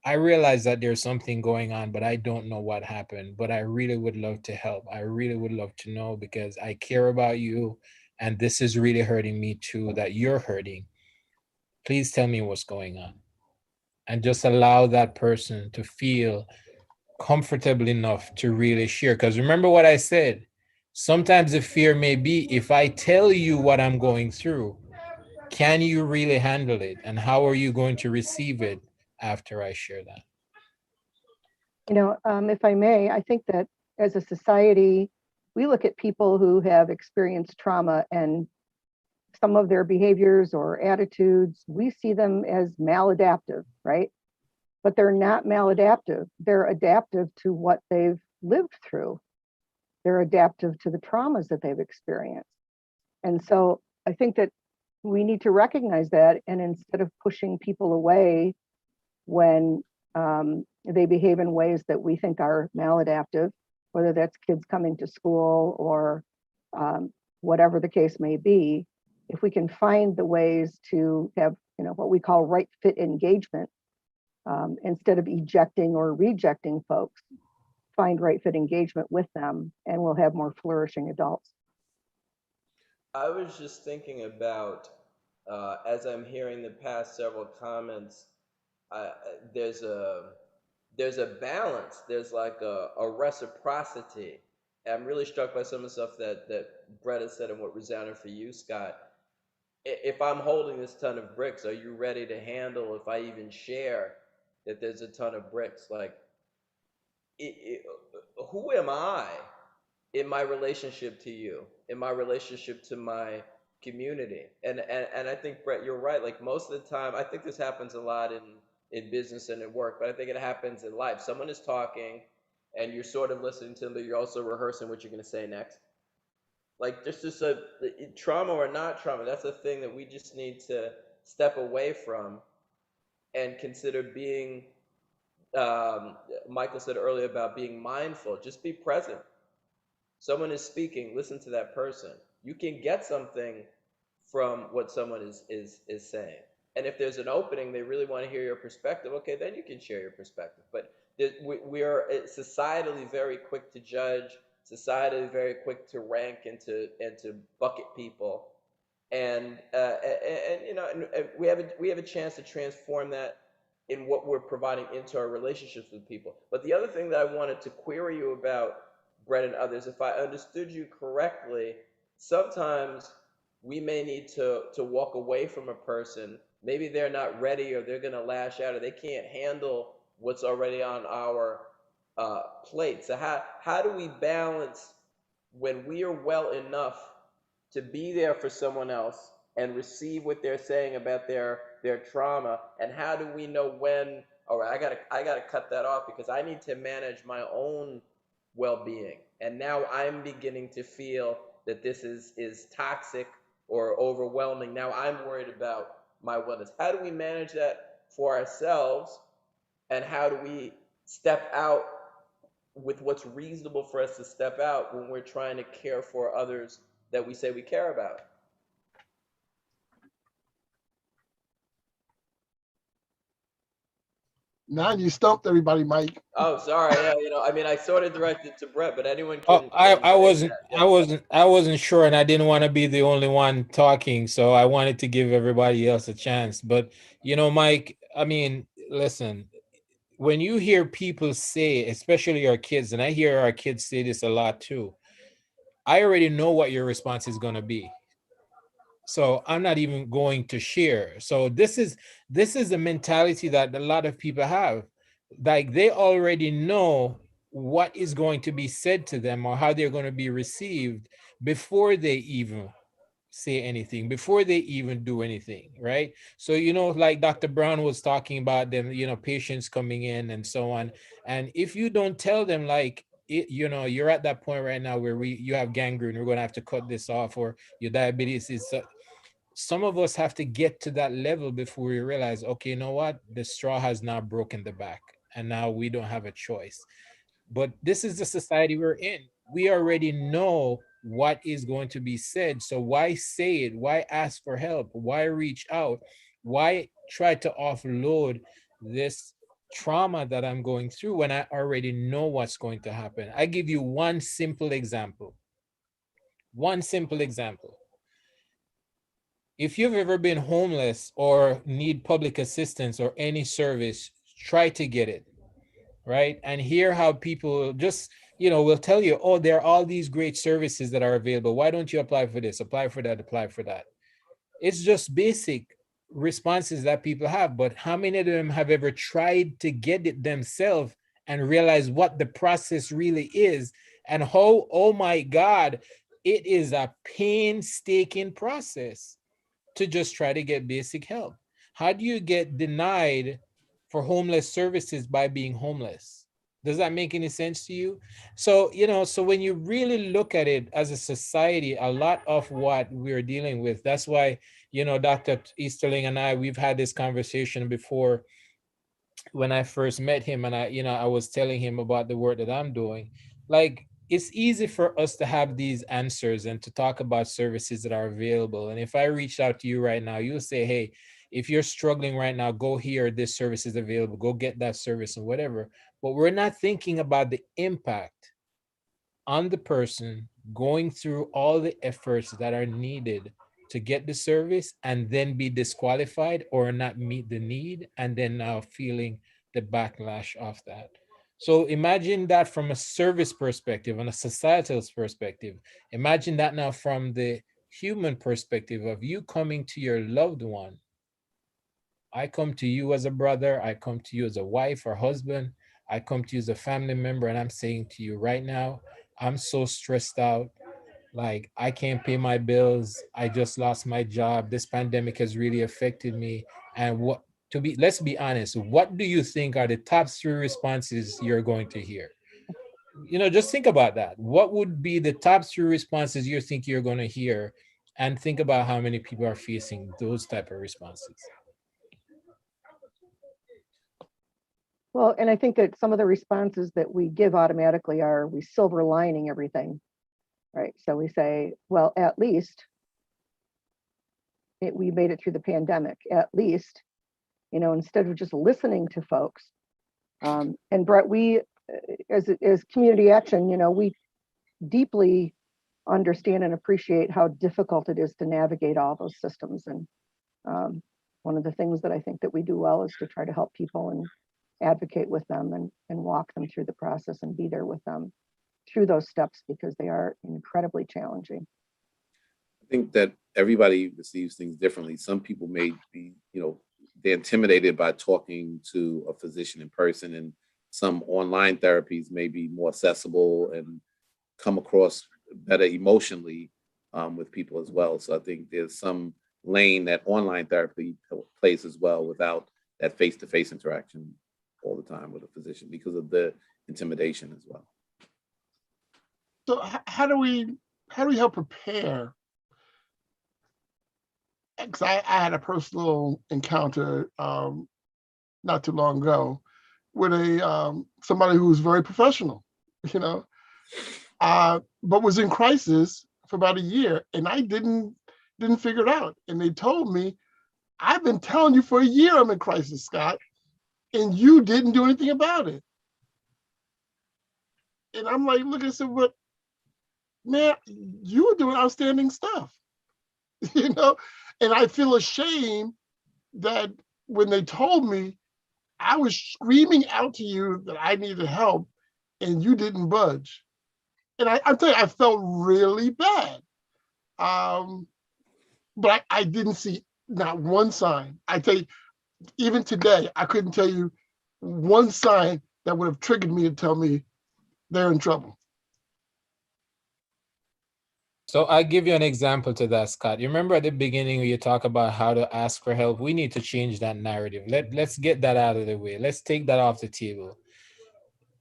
I realize that there's something going on, but I don't know what happened. But I really would love to help. I really would love to know because I care about you. And this is really hurting me too, that you're hurting. Please tell me what's going on. And just allow that person to feel comfortable enough to really share. Because remember what I said, sometimes the fear may be if I tell you what I'm going through, can you really handle it? And how are you going to receive it after I share that? If I may, I think that as a society, we look at people who have experienced trauma and some of their behaviors or attitudes, we see them as maladaptive, right? But they're not maladaptive. They're adaptive to what they've lived through. They're adaptive to the traumas that they've experienced. And so I think that we need to recognize that. And instead of pushing people away when they behave in ways that we think are maladaptive, whether that's kids coming to school or whatever the case may be, if we can find the ways to have, what we call right fit engagement, instead of ejecting or rejecting folks, find right fit engagement with them, and we'll have more flourishing adults. I was just thinking about, as I'm hearing the past several comments, there's a balance. There's like a reciprocity. And I'm really struck by some of the stuff that Brett has said and what resounded for you, Scott. If I'm holding this ton of bricks, are you ready to handle if I even share that there's a ton of bricks? Like, it, who am I in my relationship to you, in my relationship to my community? And I think, Brett, you're right. Like, most of the time, I think this happens a lot in business and in work, but I think it happens in life. Someone is talking and you're sort of listening to them, but you're also rehearsing what you're going to say next. Like, just a trauma or not trauma, that's a thing that we just need to step away from and consider being, Michael said earlier about being mindful. Just be present. Someone is speaking, listen to that person. You can get something from what someone is saying. And if there's an opening, they really want to hear your perspective, okay, then you can share your perspective. But we are societally very quick to judge, societally very quick to rank and to bucket people. And you know, and we have a chance to transform that in what we're providing into our relationships with people. But the other thing that I wanted to query you about, Brett and others, if I understood you correctly, sometimes we may need to walk away from a person. Maybe they're not ready, or they're going to lash out, or they can't handle what's already on our plate. So how do we balance when we are well enough to be there for someone else and receive what they're saying about their trauma, and how do we know when, all right, I gotta cut that off because I need to manage my own well-being, and now I'm beginning to feel that this is toxic or overwhelming. Now I'm worried about my wellness. How do we manage that for ourselves, and how do we step out with what's reasonable for us to step out when we're trying to care for others that we say we care about? Now you stumped everybody, Mike. Oh, sorry. Yeah, you know, I mean, I sort of directed to Brett, but anyone Oh, can I take wasn't that. I Yeah. wasn't I wasn't sure, and I didn't want to be the only one talking, so I wanted to give everybody else a chance. But Mike, I mean, listen, when you hear people say, especially our kids, and I hear our kids say this a lot too, I already know what your response is going to be. So I'm not even going to share. So this is a mentality that a lot of people have. Like, they already know what is going to be said to them or how they're going to be received before they even say anything, before they even do anything, right? So, like Dr. Brown was talking about them, patients coming in and so on. And if you don't tell them, like, you're at that point right now where you have gangrene, we're going to have to cut this off, or your diabetes is some of us have to get to that level before we realize, okay, you know what? The straw has now broken the back, and now we don't have a choice. But this is the society we're in. We already know what is going to be said. So why say it? Why ask for help? Why reach out? Why try to offload this trauma that I'm going through when I already know what's going to happen? I give you one simple example. One simple example. If you've ever been homeless or need public assistance or any service, try to get it, right? And hear how people just, will tell you, oh, there are all these great services that are available. Why don't you apply for this, apply for that, apply for that? It's just basic responses that people have. But how many of them have ever tried to get it themselves and realize what the process really is, and how, oh my God, it is a painstaking process to just try to get basic help? How do you get denied for homeless services by being homeless? Does that make any sense to you? So, so when you really look at it as a society, a lot of what we're dealing with, that's why, Dr. Easterling and we've had this conversation before when I first met him, and I was telling him about the work that I'm doing. Like, it's easy for us to have these answers and to talk about services that are available. And if I reached out to you right now, you'll say, hey, if you're struggling right now, go here, this service is available, go get that service and whatever. But we're not thinking about the impact on the person going through all the efforts that are needed to get the service and then be disqualified or not meet the need, and then now feeling the backlash of that. So imagine that from a service perspective and a societal perspective. Imagine that now from the human perspective of you coming to your loved one. I come to you as a brother, I come to you as a wife or husband, I come to you as a family member, and I'm saying to you right now, I'm so stressed out. Like, I can't pay my bills. I just lost my job. This pandemic has really affected me. And let's be honest, what do you think are the top 3 responses you're going to hear? Just think about that. What would be the top 3 responses you think you're going to hear? And think about how many people are facing those type of responses. Well, and I think that some of the responses that we give automatically are we silver lining everything, right? So we say, well, at least we made it through the pandemic. At least, instead of just listening to folks. And Brett, we, as community action, we deeply understand and appreciate how difficult it is to navigate all those systems. And one of the things that I think that we do well is to try to help people and advocate with them and walk them through the process and be there with them through those steps, because they are incredibly challenging. I think that everybody receives things differently. Some people may be, they're intimidated by talking to a physician in person, and some online therapies may be more accessible and come across better emotionally with people as well. So I think there's some lane that online therapy plays as well, without that face-to-face interaction all the time with a physician, because of the intimidation as well. So how do we help prepare? Because I had a personal encounter not too long ago with somebody who was very professional, but was in crisis for about a year, and I didn't figure it out. And they told me, I've been telling you for a year I'm in crisis, Scott, and you didn't do anything about it. And I'm like, look, I said, but man, you were doing outstanding stuff, And I feel ashamed that when they told me, I was screaming out to you that I needed help and you didn't budge. And I'm telling you, I felt really bad. But I didn't see not one sign. I tell you, even today, I couldn't tell you one sign that would have triggered me to tell me they're in trouble. So I'll give you an example to that, Scott. You remember at the beginning when you talk about how to ask for help? We need to change that narrative. Let's get that out of the way. Let's take that off the table.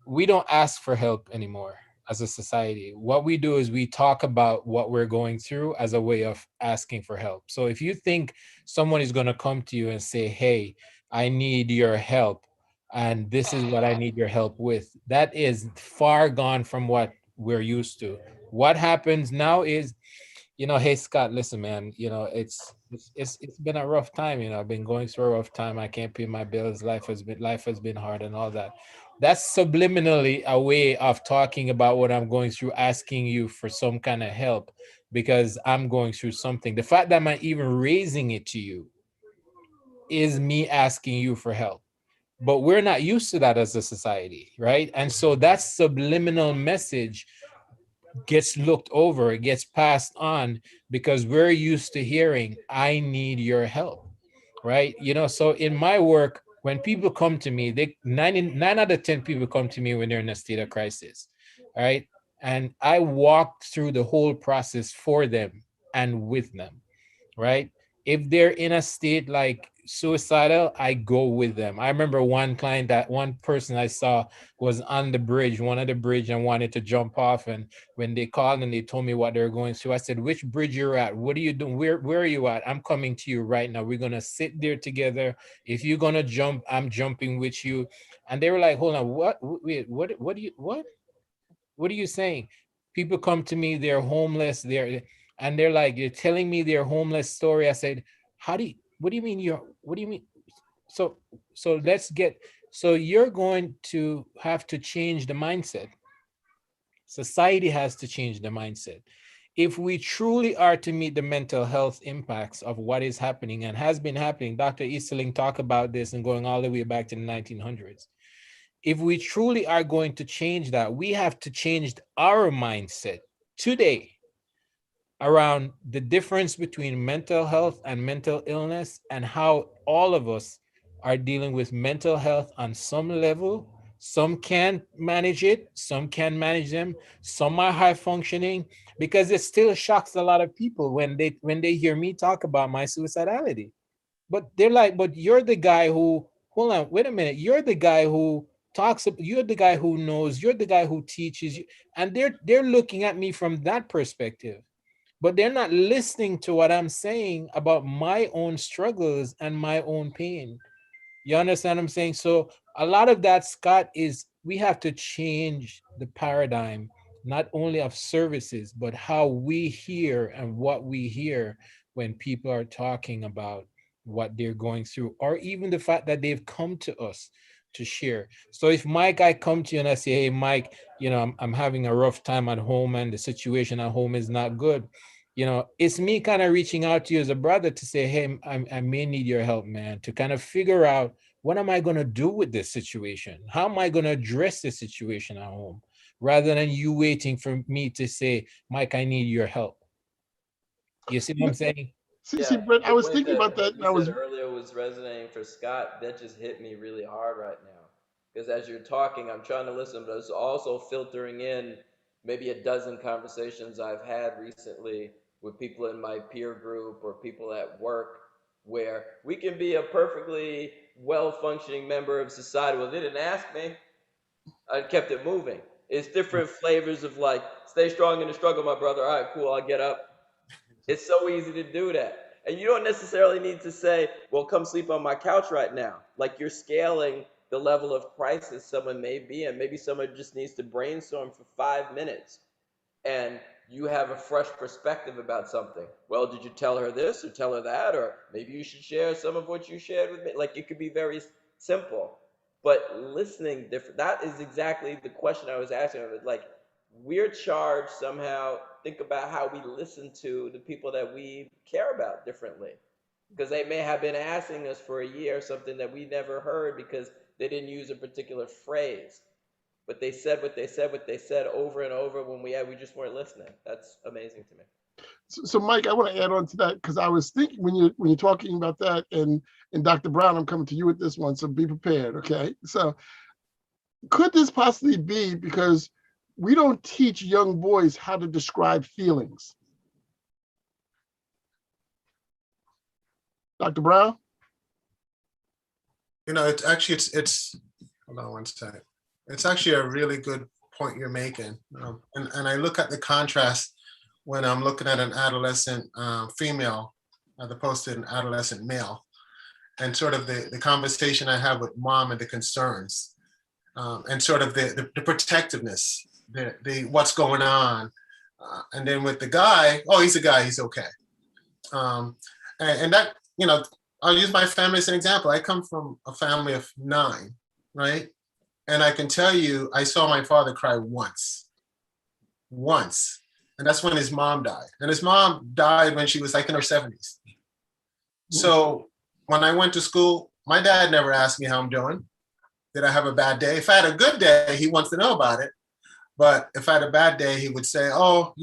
We don't ask for help anymore as a society. What we do is we talk about what we're going through as a way of asking for help. So if you think someone is going to come to you and say, hey, I need your help, and this is what I need your help with, that is far gone from what we're used to. What happens now is, hey, Scott, listen, man, it's been a rough time. I've been going through a rough time. I can't pay my bills. Life has been hard and all that. That's subliminally a way of talking about what I'm going through, asking you for some kind of help because I'm going through something. The fact that I'm even raising it to you is me asking you for help. But we're not used to that as a society, right? And so that subliminal message gets looked over, it gets passed on because we're used to hearing, I need your help, right? So in my work, when people come to me, 9 out of 10 people come to me when they're in a state of crisis, right? And I walk through the whole process for them and with them, right? If they're in a state like suicidal, I go with them. I remember one person I saw was on the bridge, one of the bridge, and wanted to jump off. And when they called and they told me what they're going through, I said, which bridge you're at? What are you doing? Where are you at? I'm coming to you right now. We're going to sit there together. If you're going to jump, I'm jumping with you. And they were like, hold on, what? Wait, what are you saying? People come to me, they're homeless, and they're like, you're telling me their homeless story. I said, what do you mean? So you're going to have to change the mindset. Society has to change the mindset. if we truly are to meet the mental health impacts of what is happening and has been happening, Dr. Easterling talked about this and going all the way back to the 1900s. If we truly are going to change that, we have to change our mindset today around the difference between mental health and mental illness and how all of us are dealing with mental health on some level. Some can manage it, some can manage them, some are high functioning, because it still shocks a lot of people when they hear me talk about my suicidality. But they're like, but you're the guy who, hold on, wait a minute, you're the guy who talks, you're the guy who knows, you're the guy who teaches you. And they're looking at me from that perspective, but they're not listening to what I'm saying about my own struggles and my own pain. You understand what I'm saying? So a lot of that, Scott, is we have to change the paradigm, not only of services, but how we hear and what we hear when people are talking about what they're going through, or even the fact that they've come to us to share. So if Mike, I come to you and I say, hey, Mike, I'm having a rough time at home and the situation at home is not good. It's me kind of reaching out to you as a brother to say, hey, I may need your help, man, to kind of figure out what am I going to do with this situation? How am I going to address this situation at home? Rather than you waiting for me to say, Mike, I need your help. You see what I'm saying? See, Brett, I the was point thinking about that that, and you I was said earlier was resonating for Scott. That just hit me really hard right now. Because as you're talking, I'm trying to listen, but it's also filtering in maybe a dozen conversations I've had recently with people in my peer group or people at work, where we can be a perfectly well-functioning member of society. Well, they didn't ask me. I kept it moving. It's different flavors of like, stay strong in the struggle, my brother. All right, cool, I'll get up. It's so easy to do that. And you don't necessarily need to say, well, come sleep on my couch right now. Like, you're scaling the level of crisis someone may be in. Maybe someone just needs to brainstorm for 5 minutes and you have a fresh perspective about something. Well, did you tell her this or tell her that? Or maybe you should share some of what you shared with me. Like, it could be very simple, but listening different. That is exactly the question I was asking. Like, we're charged somehow. Think about how we listen to the people that we care about differently, because they may have been asking us for a year something that we never heard because they didn't use a particular phrase, but they said what they said, over and over when we just weren't listening. That's amazing to me. so Mike, I want to add on to that because I was thinking when you're talking about that, and Dr. Brown, I'm coming to you with this one, so be prepared, okay? So could this possibly be because we don't teach young boys how to describe feelings? Dr. Brown? It's actually, it's hold on one second. It's actually a really good point you're making. And I look at the contrast when I'm looking at an adolescent female as opposed to an adolescent male, and sort of the conversation I have with mom and the concerns, and sort of the protectiveness, the what's going on. And then with the guy, oh, he's a guy, he's okay. And that, I'll use my family as an example. I come from a family of 9, right? And I can tell you, I saw my father cry once. And that's when his mom died. And his mom died when she was like in her 70s. So when I went to school, my dad never asked me how I'm doing. Did I have a bad day? If I had a good day, he wants to know about it. But if I had a bad day, he would say, oh,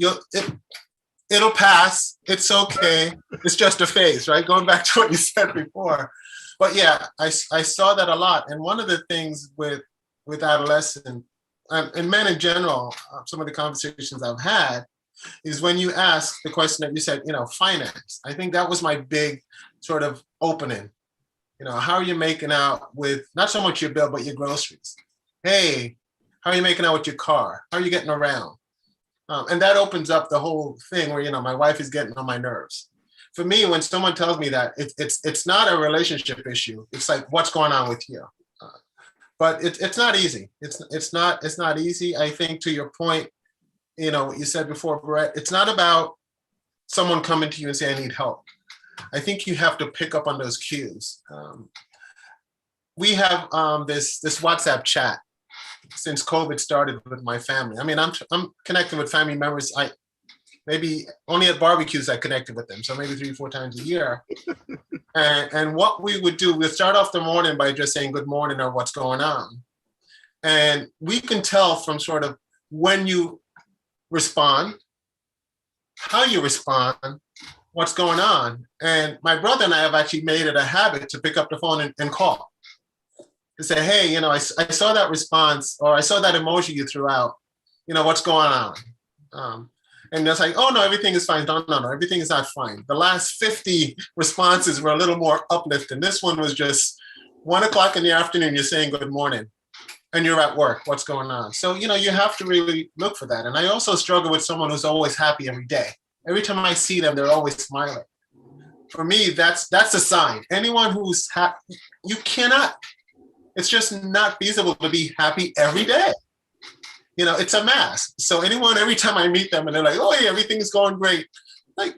it'll pass. It's okay. It's just a phase, right? Going back to what you said before. But yeah, I saw that a lot. And one of the things with adolescents and men in general, some of the conversations I've had is when you ask the question that you said, finance. I think that was my big sort of opening. How are you making out with not so much your bill, but your groceries? Hey, how are you making out with your car? How are you getting around? And that opens up the whole thing where, my wife is getting on my nerves. For me, when someone tells me that, it's not a relationship issue. It's like, what's going on with you? But it's not easy. It's not easy. I think to your point, what you said before, Brett, it's not about someone coming to you and saying, I need help. I think you have to pick up on those cues. We have this WhatsApp chat since COVID started with my family. I mean, I'm connecting with family members maybe only at barbecues I connected with them. So maybe 3-4 times a year. And what we would do, we'd start off the morning by just saying good morning or what's going on. And we can tell from sort of when you respond, how you respond, what's going on. And my brother and I have actually made it a habit to pick up the phone and call. To say, hey, I saw that response, or I saw that emoji you threw out. What's going on? And it's like, oh no, everything is fine. No, everything is not fine. The last 50 responses were a little more uplifting. This one was just 1 o'clock in the afternoon, you're saying good morning, and you're at work. What's going on? So, you have to really look for that. And I also struggle with someone who's always happy every day. Every time I see them, they're always smiling. For me, that's a sign. Anyone who's happy, you cannot. It's just not feasible to be happy every day. It's a mask. So anyone, every time I meet them and they're like, oh, yeah, everything is going great. Like,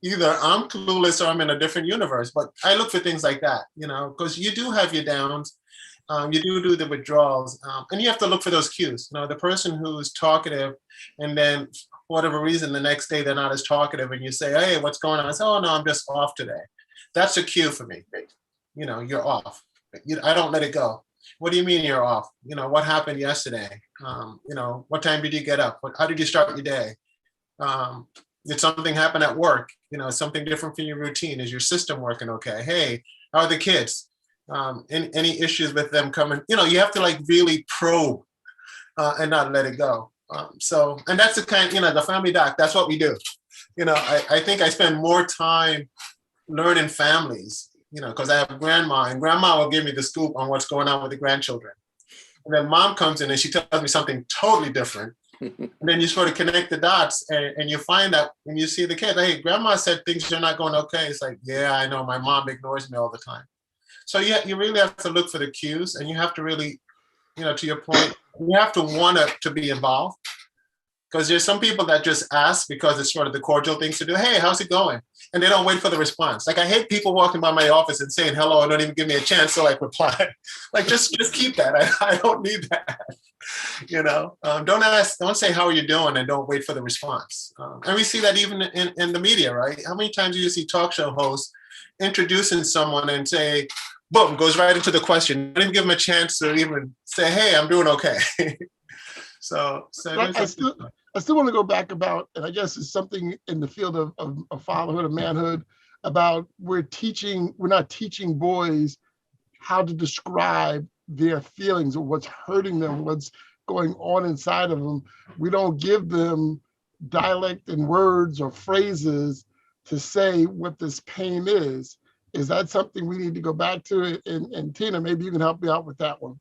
either I'm clueless or I'm in a different universe. But I look for things like that, because you do have your downs. You do the withdrawals. And you have to look for those cues. The person who's talkative and then for whatever reason, the next day they're not as talkative and you say, hey, what's going on? I say, oh, no, I'm just off today. That's a cue for me. You're off. I don't let it go. What do you mean you're off? What happened yesterday? What time did you get up? How did you start your day? Did something happen at work? Something different from your routine? Is your system working okay? Hey, how are the kids? Any issues with them coming? You have to really probe and not let it go. And that's the kind, the family doc, that's what we do. I think I spend more time learning families, because I have grandma, and grandma will give me the scoop on what's going on with the grandchildren. And then mom comes in and she tells me something totally different. And then you sort of connect the dots and you find out when you see the kids, hey, grandma said things are not going okay. It's like, yeah, I know, my mom ignores me all the time. So you really have to look for the cues, and you have to really, to your point, you have to want to be involved. Because there's some people that just ask because it's sort of the cordial things to do. Hey, how's it going? And they don't wait for the response. Like, I hate people walking by my office and saying hello and don't even give me a chance to reply. Just keep that. I don't need that. Don't say how are you doing and don't wait for the response. And we see that even in the media, right? How many times do you see talk show hosts introducing someone and say, boom, goes right into the question. Don't even give them a chance to even say, hey, I'm doing okay. So I still want to go back about, and I guess it's something in the field of fatherhood, of manhood, about we're not teaching boys how to describe their feelings or what's hurting them, what's going on inside of them. We don't give them dialect and words or phrases to say what this pain is. Is that something we need to go back to? And Tina, maybe you can help me out with that one.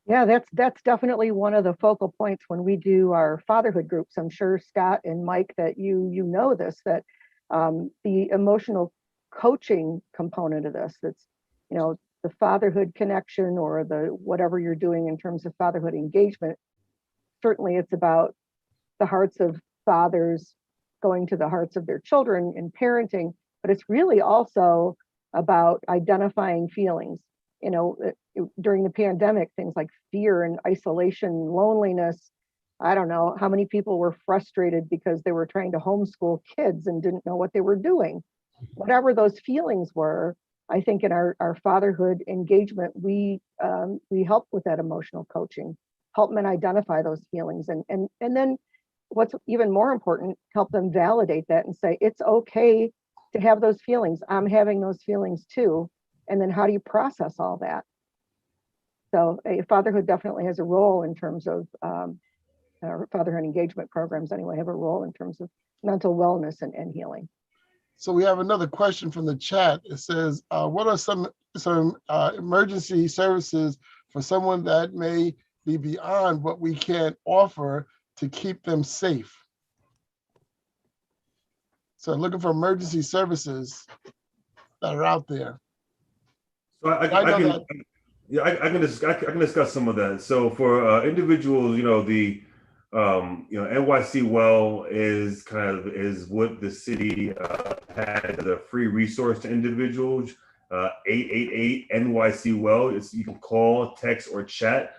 Yeah, that's definitely one of the focal points when we do our fatherhood groups. I'm sure Scott and Mike that you know this, that the emotional coaching component of this, that's the fatherhood connection or the whatever you're doing in terms of fatherhood engagement. Certainly, it's about the hearts of fathers going to the hearts of their children in parenting, but it's really also about identifying feelings. During the pandemic, things like fear and isolation, loneliness. I don't know how many people were frustrated because they were trying to homeschool kids and didn't know what they were doing. Whatever those feelings were, I think in our fatherhood engagement, we help with that emotional coaching, help men identify those feelings. And then what's even more important, help them validate that and say, it's okay to have those feelings. I'm having those feelings too. And then how do you process all that? So fatherhood definitely has a role in terms of our fatherhood engagement programs anyway, have a role in terms of mental wellness and healing. So we have another question from the chat. It says, what are some emergency services for someone that may be beyond what we can offer to keep them safe? So looking for emergency services that are out there. So I can discuss some of that. So for individuals, the NYC Well is what the city had as a free resource to individuals. 888 NYC Well. You can call, text, or chat.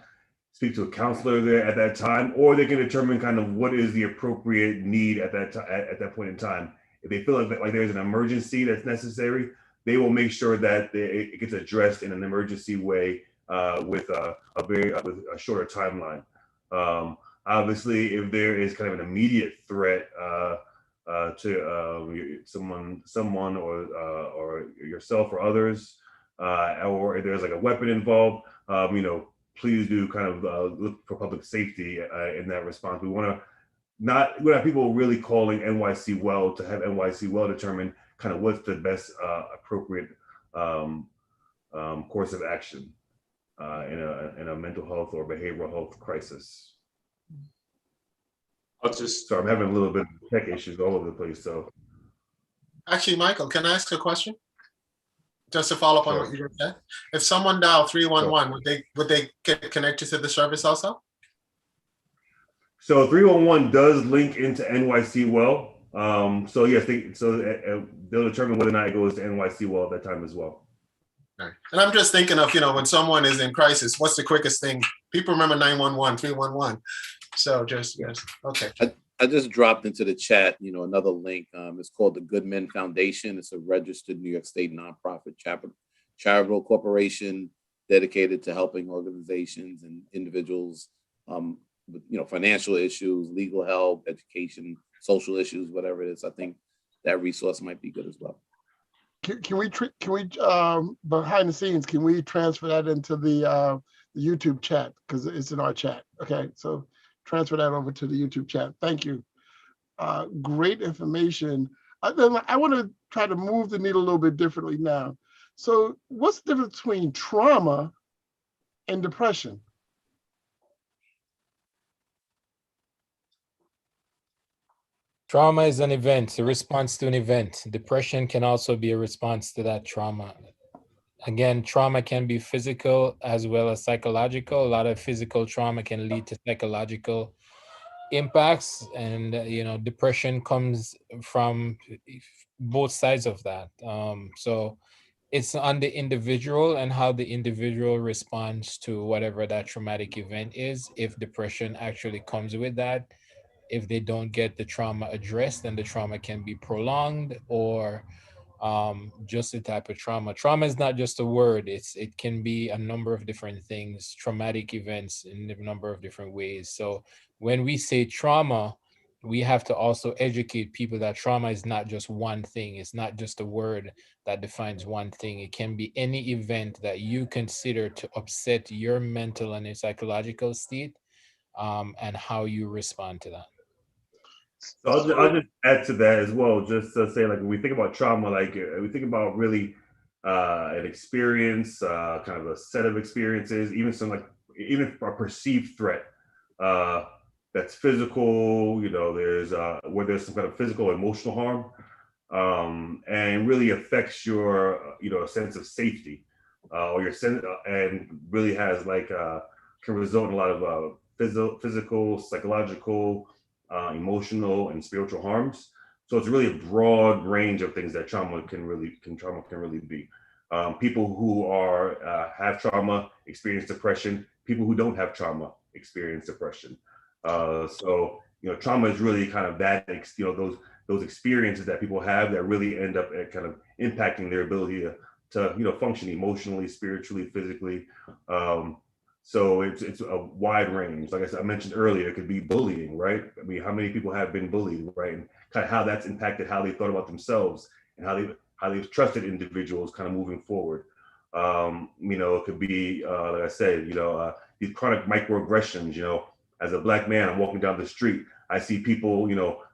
speak to a counselor there at that time, or they can determine kind of what is the appropriate need at that at that point in time. If they feel like there's an emergency that's necessary, they will make sure that it gets addressed in an emergency way with with a shorter timeline. Obviously, if there is kind of an immediate threat to someone or yourself or others, or if there's like a weapon involved, please do kind of look for public safety in that response. We want to have people really calling NYC Well to have NYC Well determine kind of what's the best appropriate course of action in a mental health or behavioral health crisis. So I'm having a little bit of tech issues all over the place. So Actually, Michael, can I ask a question? Just to follow up on Sure. what you just said. If someone dialed 311, would they get connected to the service also? So 311 does link into NYC Well. So yes, they'll determine whether or not it goes to NYC Well at that time as well. Right. And I'm just thinking of, when someone is in crisis, what's the quickest thing? People remember 911, 311. So just, yes, okay. I just dropped into the chat, another link. It's called the Good Men Foundation. It's a registered New York State nonprofit charitable corporation dedicated to helping organizations and individuals with financial issues, legal help, education, social issues, whatever it is. I think that resource might be good as well. Can we behind the scenes, can we transfer that into the YouTube chat, because it's in our chat? Okay, so transfer that over to the YouTube chat. Thank you. Great information. I want to try to move the needle a little bit differently now. So what's the difference between trauma and depression? Trauma is an event, a response to an event. Depression can also be a response to that trauma. Again, trauma can be physical as well as psychological. A lot of physical trauma can lead to psychological impacts, and depression comes from both sides of that. So it's on the individual and how the individual responds to whatever that traumatic event is. If depression actually comes with that, if they don't get the trauma addressed, then the trauma can be prolonged, or just the type of trauma. Trauma is not just a word. It can be a number of different things, traumatic events in a number of different ways. So when we say trauma, we have to also educate people that trauma is not just one thing. It's not just a word that defines one thing. It can be any event that you consider to upset your mental and your psychological state, and how you respond to that. So I'll just add to that as well, just to say, like, when we think about trauma, like we think about really an experience, kind of a set of experiences, even a perceived threat that's physical, there's where there's some kind of physical, emotional harm, and really affects your, sense of safety, or your sense, and really has can result in a lot of physical, psychological, emotional and spiritual harms. So it's really a broad range of things that trauma can really be. People who have trauma experience depression. People who don't have trauma experience depression. So trauma is really kind of that, those experiences that people have that really end up at kind of impacting their ability to function emotionally, spiritually, physically. So it's a wide range. Like I mentioned earlier, it could be bullying, right? I mean, how many people have been bullied, right? And kind of how that's impacted how they thought about themselves and how they've trusted individuals kind of moving forward. It could be, like I said, these chronic microaggressions. As a Black man, I'm walking down the street, I see people,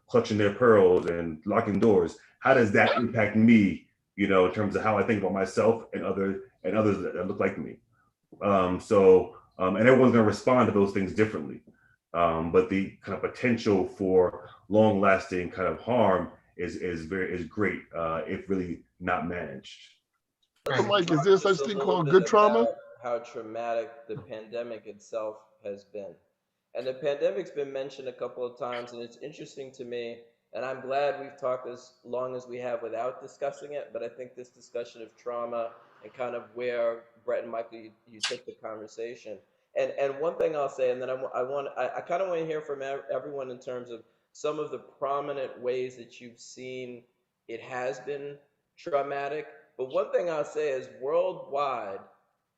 clutching their pearls and locking doors. How does that impact me, in terms of how I think about myself and others that look like me? And everyone's going to respond to those things differently. But the kind of potential for long-lasting kind of harm is great if really not managed. So Mike, is there such thing called good trauma? How traumatic the pandemic itself has been. And the pandemic's been mentioned a couple of times, and it's interesting to me, and I'm glad we've talked as long as we have without discussing it, but I think this discussion of trauma and kind of where Brett and Michael, you took the conversation, And one thing I'll say, and then I kind of want to hear from everyone in terms of some of the prominent ways that you've seen it has been traumatic. But one thing I'll say is worldwide,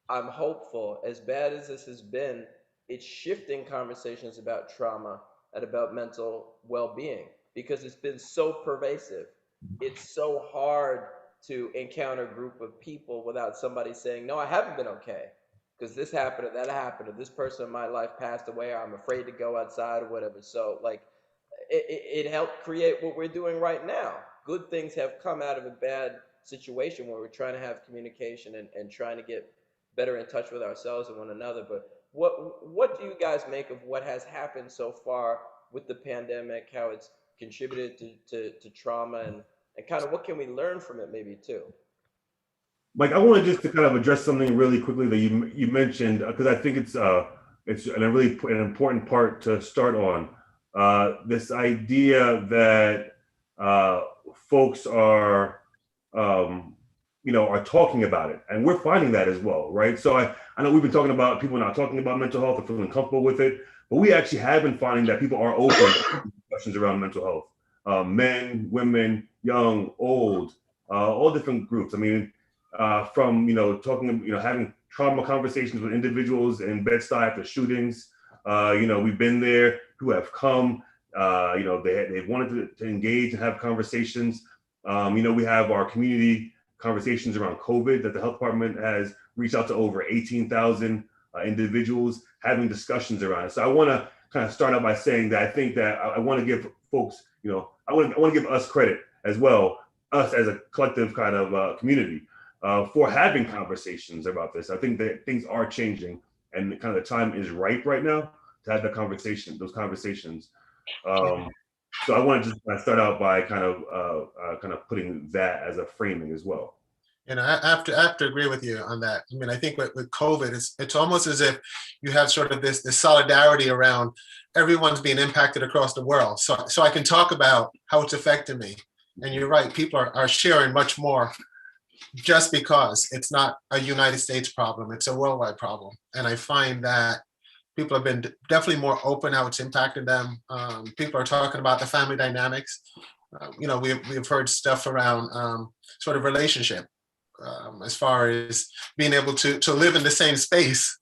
I'm hopeful, as bad as this has been, it's shifting conversations about trauma and about mental well-being because it's been so pervasive. It's so hard to encounter a group of people without somebody saying, "No, I haven't been okay because this happened or that happened or this person in my life passed away or I'm afraid to go outside or whatever." So like it helped create what we're doing right now. Good things have come out of a bad situation where we're trying to have communication and trying to get better in touch with ourselves and one another. But what do you guys make of what has happened so far with the pandemic, how it's contributed to trauma and kind of what can we learn from it maybe too? Mike, I wanted just to kind of address something really quickly that you mentioned because I think it's a really an important part to start on. This idea that folks are are talking about it, and we're finding that as well, right? So I know we've been talking about people not talking about mental health or feeling comfortable with it, but we actually have been finding that people are open to discussions around mental health. Men, women, young, old, all different groups. I mean, from talking, having trauma conversations with individuals in Bed-Stuy after shootings. We've been there. Who have come. They wanted to engage and have conversations. We have our community conversations around COVID that the health department has reached out to over 18,000 individuals having discussions around it. So I want to kind of start out by saying that I think that I want to give folks, I want to give us credit as well, us as a collective kind of community for having conversations about this. I think that things are changing and kind of the time is ripe right now to have those conversations. So I want to just kind of start out by kind of putting that as a framing as well. And I have to agree with you on that. I mean, I think with COVID, it's almost as if you have sort of this solidarity around everyone's being impacted across the world. So I can talk about how it's affected me. And you're right, people are sharing much more just because it's not a United States problem, it's a worldwide problem. And I find that people have been definitely more open how it's impacted them. People are talking about the family dynamics. We've heard stuff around sort of relationship. As far as being able to live in the same space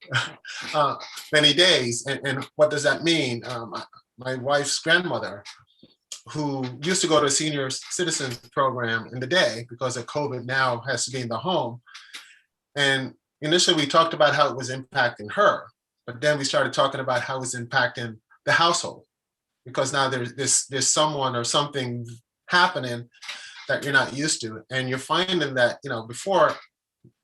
many days. And what does that mean? My wife's grandmother, who used to go to a senior citizens program in the day because of COVID, now has to be in the home. And initially we talked about how it was impacting her, but then we started talking about how it's impacting the household because now there's someone or something happening that you're not used to. And you're finding that, before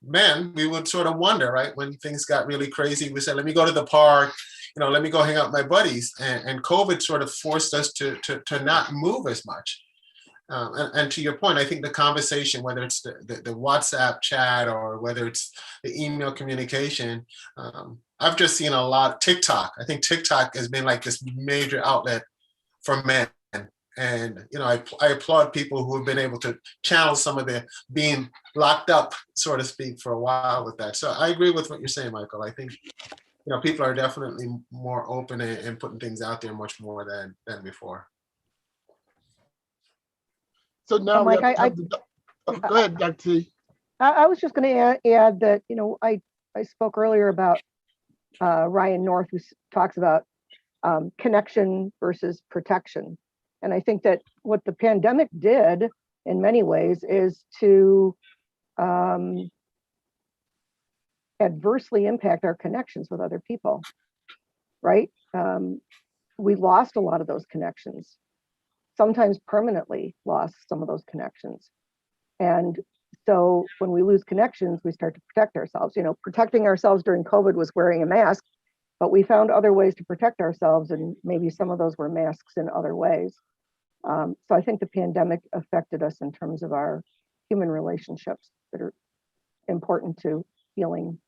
men, we would sort of wonder, right? When things got really crazy, we said, let me go to the park, let me go hang out with my buddies. And COVID sort of forced us to not move as much. And to your point, I think the conversation, whether it's the WhatsApp chat or whether it's the email communication, I've just seen a lot. TikTok. I think TikTok has been like this major outlet for men. And I applaud people who have been able to channel some of the being locked up, so to speak, for a while with that. So I agree with what you're saying, Michael. I think people are definitely more open and putting things out there much more than before. So now Mike, go ahead, Dr. T. I was just going to add that I spoke earlier about Ryan North, who talks about connection versus protection. And I think that what the pandemic did in many ways is to adversely impact our connections with other people, right? We lost a lot of those connections, sometimes permanently lost some of those connections. And so when we lose connections, we start to protect ourselves. Protecting ourselves during COVID was wearing a mask, but we found other ways to protect ourselves, and maybe some of those were masks in other ways. So I think the pandemic affected us in terms of our human relationships that are important to healing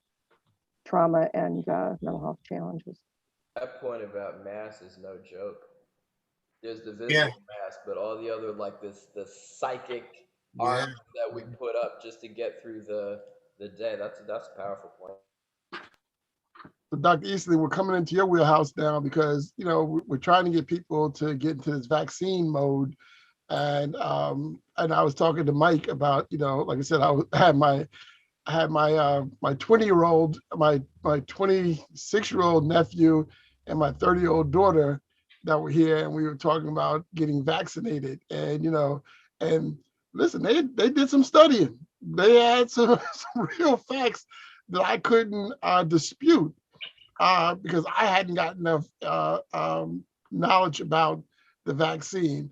trauma and mental health challenges. That point about masks is no joke. There's the visible mask, but all the other the psychic armor that we put up just to get through the day. That's a powerful point. Dr. Eastley, we're coming into your wheelhouse now because, you know, we're trying to get people to get into this vaccine mode. And I was talking to Mike about, you know, like I said, I had my 20-year-old, my 26-year-old nephew and my 30-year-old daughter that were here, and we were talking about getting vaccinated. And, you know, and listen, they did some studying. They had some real facts that I couldn't dispute because I hadn't got enough knowledge about the vaccine.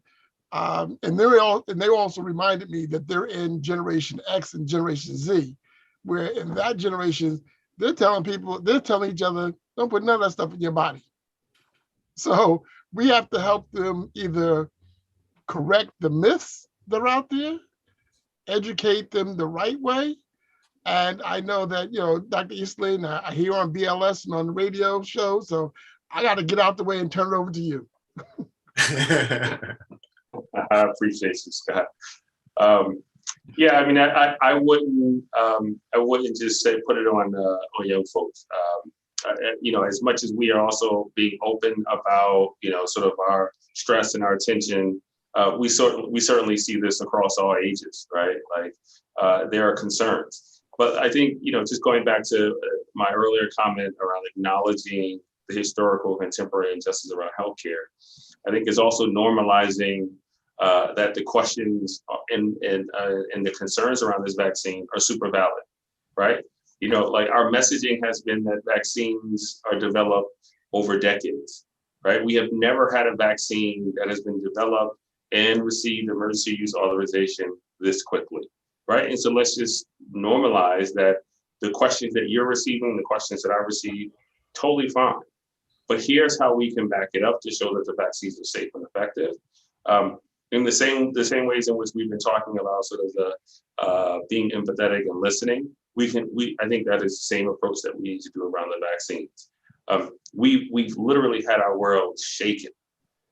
And they also reminded me that they're in Generation X and Generation Z, where in that generation, they're telling each other, don't put none of that stuff in your body. So we have to help them either correct the myths that are out there, educate them the right way. And I know that, you know, Dr. Eastley, I hear on BLS and on the radio show, so I got to get out the way and turn it over to you. I appreciate you, Scott. Yeah, I mean, I wouldn't just say put it on young folks. You know, as much as we are also being open about, you know, sort of our stress and our attention, we certainly see this across all ages, right? Like there are concerns, but I think, you know, just going back to my earlier comment around acknowledging the historical contemporary injustice around healthcare, I think is also normalizing that the questions and the concerns around this vaccine are super valid, right? You know, like our messaging has been that vaccines are developed over decades, right? We have never had a vaccine that has been developed and received emergency use authorization this quickly, right? And so let's just normalize that the questions that you're receiving, the questions that I receive, totally fine. But here's how we can back it up to show that the vaccines are safe and effective. In the same ways in which we've been talking about sort of the being empathetic and listening, I think that is the same approach that we need to do around the vaccines. We've literally had our world shaken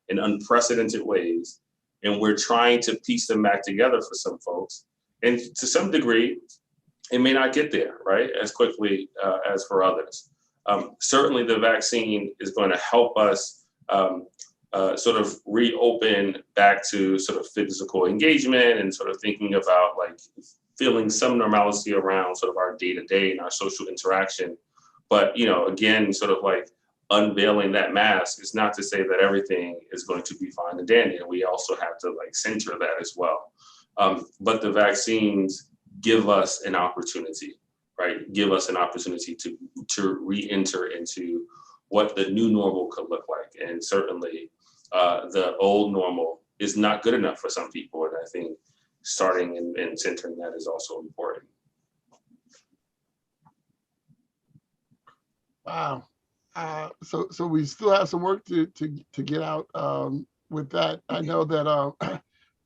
in unprecedented ways, and we're trying to piece them back together for some folks. And to some degree, it may not get there, right, as quickly as for others. Certainly the vaccine is going to help us sort of reopen back to sort of physical engagement and sort of thinking about like feeling some normalcy around sort of our day-to-day and our social interaction. But, you know, again, sort of like unveiling that mask is not to say that everything is going to be fine and dandy. And we also have to like center that as well. But the vaccines give us an opportunity, right? Give us an opportunity to re-enter into what the new normal could look like. And certainly the old normal is not good enough for some people. And I think starting and centering that is also important. Wow. So we still have some work to get out with that. I know that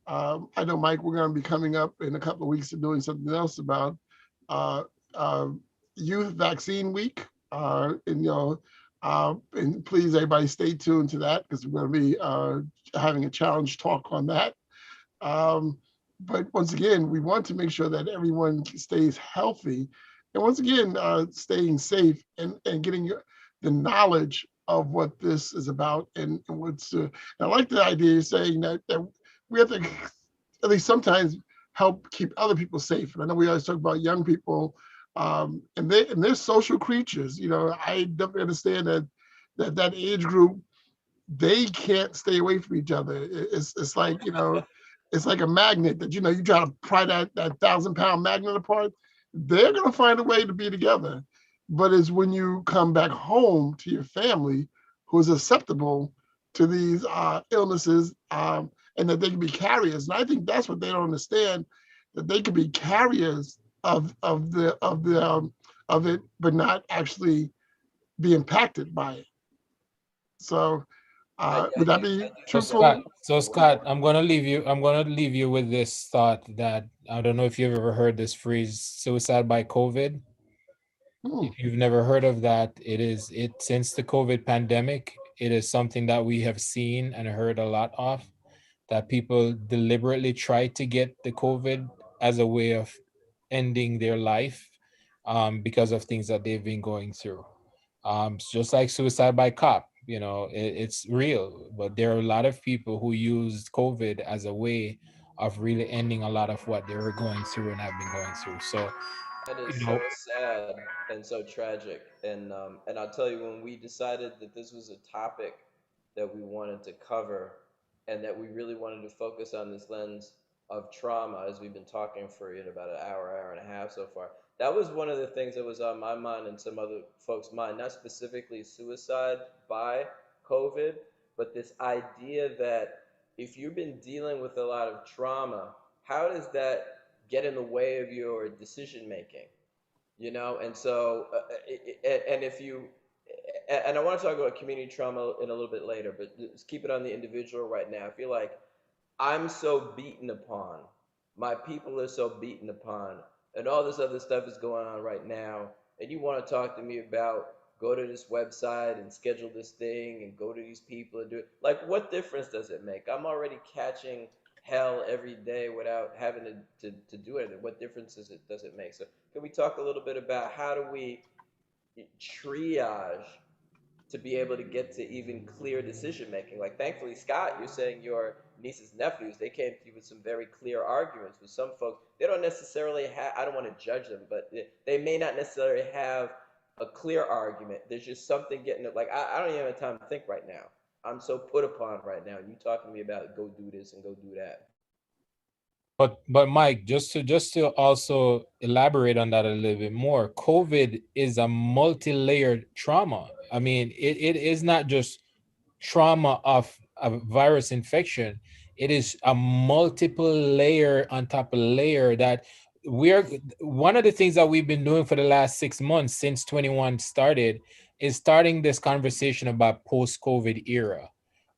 I know, Mike, we're going to be coming up in a couple of weeks and doing something else about Youth Vaccine Week. And, you know, and please, everybody stay tuned to that because we're going to be having a challenge talk on that. But once again, we want to make sure that everyone stays healthy. And once again, staying safe and getting the knowledge of what this is about and what's. And I like the idea of saying that we have to at least sometimes help keep other people safe. And I know we always talk about young people, and they're social creatures. You know, I definitely understand that age group, they can't stay away from each other. It's like, you know, it's like a magnet that, you know, you try to pry that 1,000-pound magnet apart, they're going to find a way to be together. But it's when you come back home to your family who's susceptible to these illnesses and that they can be carriers. And I think that's what they don't understand, that they could be carriers of it, but not actually be impacted by it. So would that be truthful? So Scott, I'm gonna leave you with this thought that I don't know if you've ever heard this phrase, suicide by COVID. If you've never heard of that, since the COVID pandemic, it is something that we have seen and heard a lot of, that people deliberately try to get the COVID as a way of ending their life because of things that they've been going through. Just like suicide by cop, it's real. But there are a lot of people who used COVID as a way of really ending a lot of what they were going through and have been going through. So, That is you so know, sad and so tragic. And I'll tell you, when we decided that this was a topic that we wanted to cover, and that we really wanted to focus on this lens of trauma, as we've been talking for about an hour, hour and a half so far, that was one of the things that was on my mind and some other folks' mind. Not specifically suicide by COVID, but this idea that if you've been dealing with a lot of trauma, how does that get in the way of your decision making? And so and if you and I want to talk about community trauma in a little bit later, but let's keep it on the individual right now. I feel like I'm so beaten upon. My people are so beaten upon, and all this other stuff is going on right now. And you want to talk to me about go to this website and schedule this thing and go to these people and do it. Like, what difference does it make? I'm already catching hell every day without having to do anything. What difference does it make? So, can we talk a little bit about how do we triage to be able to get to even clear decision making? Like, thankfully, Scott, you're saying your nieces and nephews, they came to you with some very clear arguments. With some folks, they don't necessarily have, I don't want to judge them, but they may not necessarily have a clear argument. There's just something getting it. Like, I don't even have time to think right now. I'm so put upon right now. You talking to me about go do this and go do that. but Mike, just to also elaborate on that a little bit more, COVID is a multi-layered trauma. I mean, it is not just trauma of a virus infection. It is a multiple layer on top of layer that we're one of the things that we've been doing for the last 6 months since 21 started is starting this conversation about post-COVID era.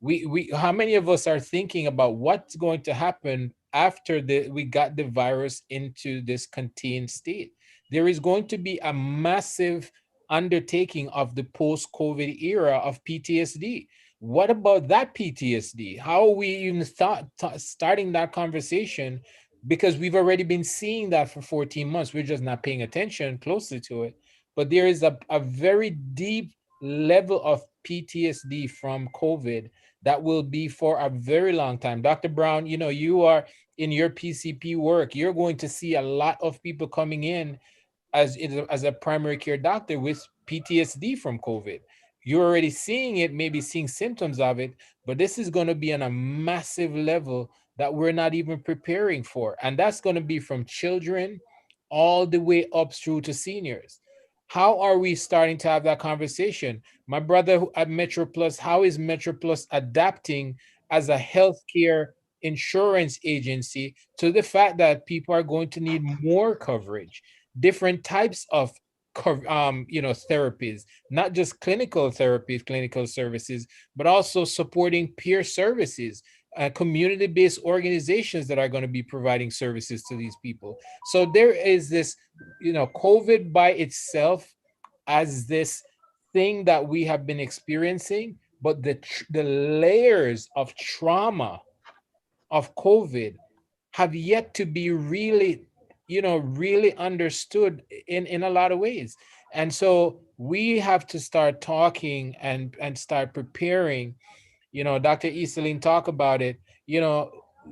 We how many of us are thinking about what's going to happen after we got the virus into this contained state? There is going to be a massive undertaking of the post-COVID era of PTSD. What about that PTSD? How are we even starting that conversation? Because we've already been seeing that for 14 months. We're just not paying attention closely to it. But there is a very deep level of PTSD from COVID that will be for a very long time. Dr. Brown, you are in your PCP work, you're going to see a lot of people coming in as a primary care doctor with PTSD from COVID. You're already seeing it, maybe seeing symptoms of it, but this is going to be on a massive level that we're not even preparing for. And that's going to be from children all the way up through to seniors. How are we starting to have that conversation? My brother at Metro Plus, how is Metro Plus adapting as a healthcare insurance agency to the fact that people are going to need more coverage, different types of therapies, not just clinical therapies, clinical services, but also supporting peer services, community-based organizations that are going to be providing services to these people. So there is this, COVID by itself as this thing that we have been experiencing, but the layers of trauma of COVID have yet to be really, really understood in a lot of ways. And so we have to start talking and start preparing. Dr. Easterling talk about it.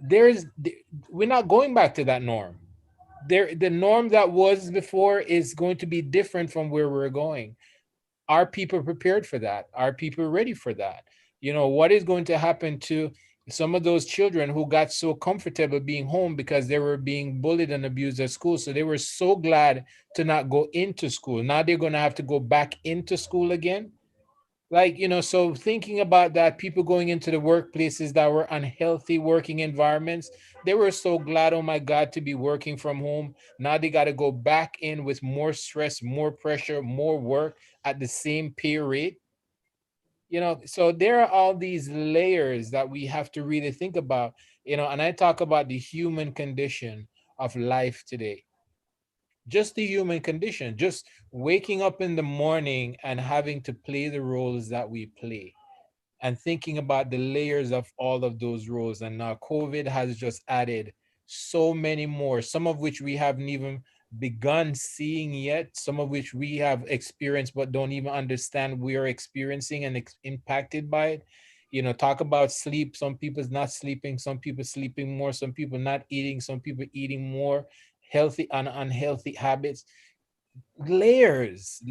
There's we're not going back to that norm. The norm that was before is going to be different from where we're going. Are people prepared for that? Are people ready for that? What is going to happen to some of those children who got so comfortable being home because they were being bullied and abused at school? So they were so glad to not go into school. Now they're going to have to go back into school again. Like, so thinking about that, people going into the workplaces that were unhealthy working environments, they were so glad, oh my God, to be working from home. Now they got to go back in with more stress, more pressure, more work at the same pay rate. So there are all these layers that we have to really think about, and I talk about the human condition of life today. Just the human condition, just waking up in the morning and having to play the roles that we play, and thinking about the layers of all of those roles. And now COVID has just added so many more, some of which we haven't even begun seeing yet, some of which we have experienced but don't even understand we are experiencing and impacted by it. You know, talk about sleep. Some people's not sleeping, some people sleeping more, some people not eating, some people eating more healthy and unhealthy habits. Layers.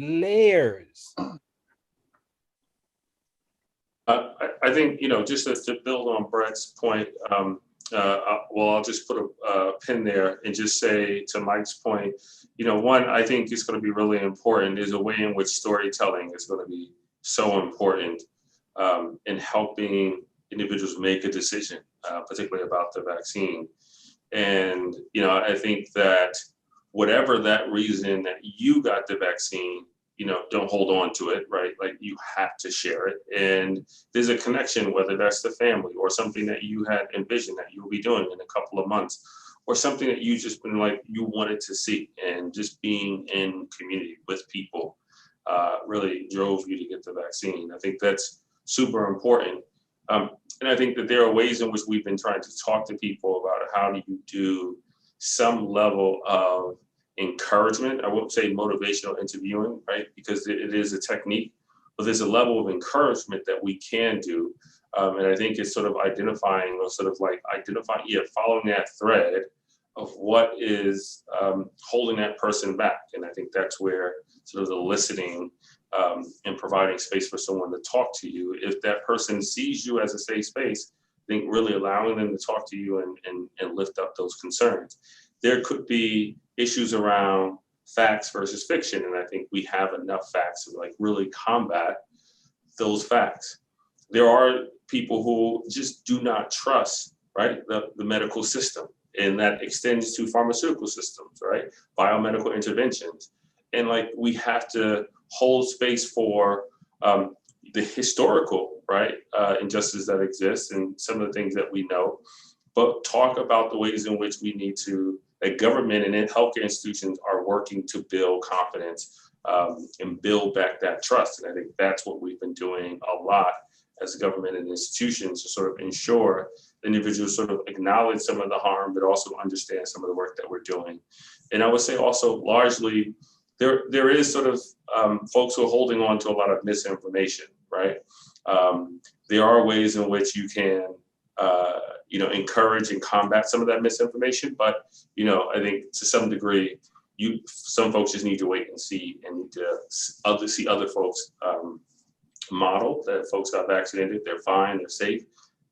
I think, just to build on Brett's point, I'll just put a pin there and just say to Mike's point, one, I think is going to be really important is a way in which storytelling is going to be so important in helping individuals make a decision, particularly about the vaccine. And, I think that whatever that reason that you got the vaccine, don't hold on to it, right? Like you have to share it. And there's a connection, whether that's the family or something that you had envisioned that you'll be doing in a couple of months, or something that you just been like, you wanted to see, and just being in community with people really drove you to get the vaccine. I think that's super important. And I think that there are ways in which we've been trying to talk to people about how do you do some level of encouragement. I won't say motivational interviewing, right? Because it is a technique, but there's a level of encouragement that we can do. And I think it's sort of identifying or following that thread of what is holding that person back. And I think that's where sort of the listening and providing space for someone to talk to you. If that person sees you as a safe space, I think really allowing them to talk to you and lift up those concerns. There could be issues around facts versus fiction. And I think we have enough facts to like really combat those facts. There are people who just do not trust, right, the medical system. And that extends to pharmaceutical systems, right? Biomedical interventions. And like we have to hold space for the historical, right, injustices that exist and some of the things that we know, but talk about the ways in which we need to, that government and healthcare institutions are working to build confidence and build back that trust. And I think that's what we've been doing a lot as government and institutions to sort of ensure individuals sort of acknowledge some of the harm, but also understand some of the work that we're doing. And I would say also largely, there is sort of folks who are holding on to a lot of misinformation, right? There are ways in which you can, encourage and combat some of that misinformation, but, I think to some degree, some folks just need to wait and see and need to see other folks model that folks got vaccinated, they're fine, they're safe.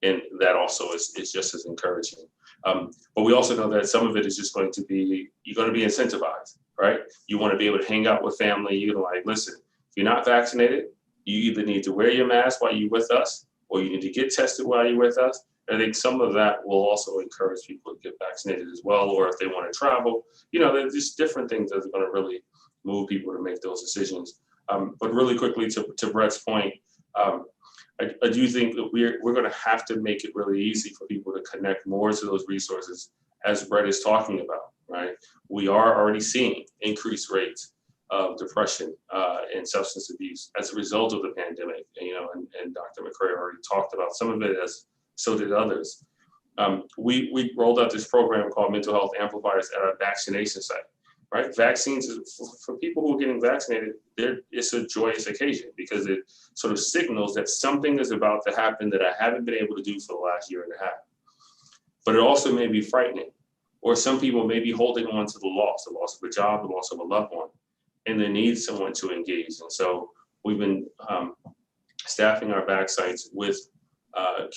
And that also is just as encouraging. But we also know that some of it is just going to be, you're going to be incentivized, right? You want to be able to hang out with family. You're like, listen, if you're not vaccinated, you either need to wear your mask while you're with us, or you need to get tested while you're with us. I think some of that will also encourage people to get vaccinated as well, or if they want to travel, there's just different things that are going to really move people to make those decisions. But really quickly to Brett's point, I do think that we're going to have to make it really easy for people to connect more to those resources, as Brett is talking about, right? We are already seeing increased rates of depression and substance abuse as a result of the pandemic, and Dr. McCray already talked about some of it, as so did others. We rolled out this program called Mental Health Amplifiers at our vaccination site. Right, vaccines for people who are getting vaccinated, it's a joyous occasion because it sort of signals that something is about to happen that I haven't been able to do for the last year and a half. But it also may be frightening, or some people may be holding on to the loss of a job, the loss of a loved one, and they need someone to engage. And so we've been staffing our back sites with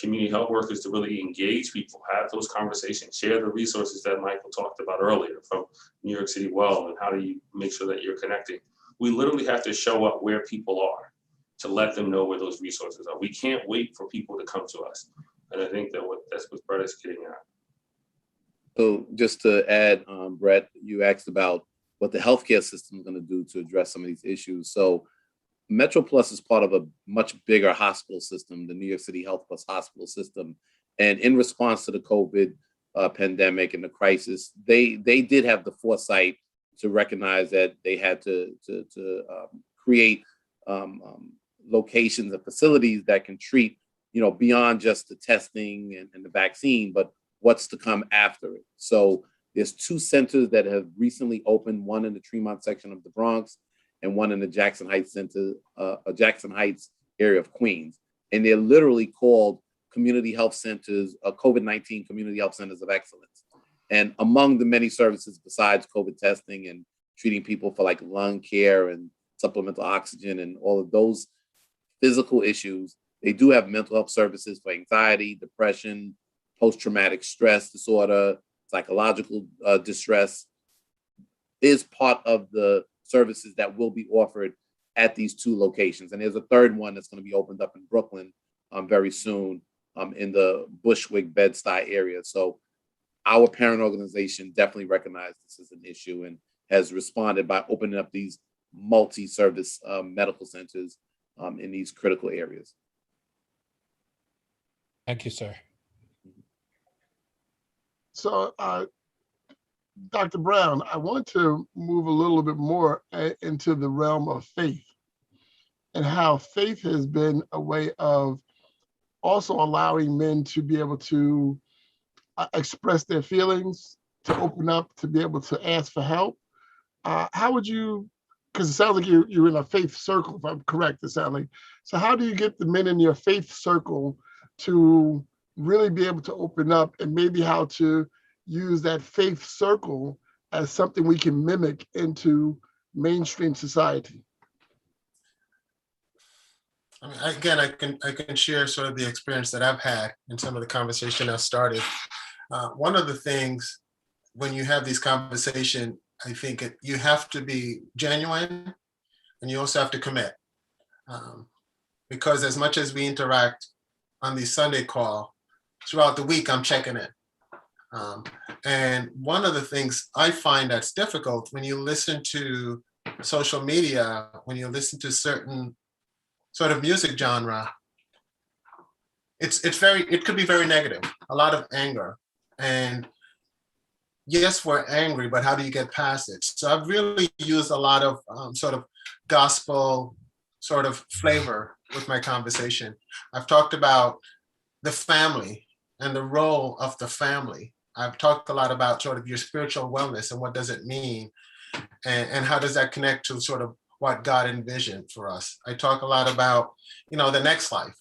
community health workers to really engage people, have those conversations, share the resources that Michael talked about earlier from New York City Well, and how do you make sure that you're connecting. We literally have to show up where people are to let them know where those resources are. We can't wait for people to come to us. And I think that's what Brett is getting at. So just to add, Brett, you asked about what the healthcare system is going to do to address some of these issues. So Metro Plus is part of a much bigger hospital system, the New York City Health Plus hospital system. And in response to the COVID pandemic and the crisis, they did have the foresight to recognize that they had to create locations and facilities that can treat, beyond just the testing and the vaccine, but what's to come after it. So There's 2 centers that have recently opened, one in the Tremont section of the Bronx and one in the Jackson Heights area of Queens. And they're literally called community health centers, COVID-19 community health centers of excellence. And among the many services besides COVID testing and treating people for like lung care and supplemental oxygen and all of those physical issues, they do have mental health services for anxiety, depression, post-traumatic stress disorder, psychological distress is part of the services that will be offered at these 2 locations. And there's a third one that's going to be opened up in Brooklyn very soon in the Bushwick, Bed-Stuy area. So our parent organization definitely recognized this as an issue and has responded by opening up these multi-service medical centers in these critical areas. Thank you, sir. So, Dr. Brown, I want to move a little bit more into the realm of faith and how faith has been a way of also allowing men to be able to express their feelings, to open up, to be able to ask for help. How would you, because it sounds like you're in a faith circle, if I'm correct, it sounds like. So how do you get the men in your faith circle to really be able to open up, and maybe how to use that faith circle as something we can mimic into mainstream society? I mean, again, I can share sort of the experience that I've had in some of the conversation I've started. One of the things when you have these conversations, I think you have to be genuine, and you also have to commit. Because as much as we interact on the Sunday call, throughout the week, I'm checking in. And one of the things I find that's difficult when you listen to social media, when you listen to certain sort of music genre, it could be very negative, a lot of anger. And yes, we're angry, but how do you get past it? So I've really used a lot of sort of gospel sort of flavor with my conversation. I've talked about the family and the role of the family. I've talked a lot about sort of your spiritual wellness and what does it mean, and how does that connect to sort of what God envisioned for us. I talk a lot about, the next life.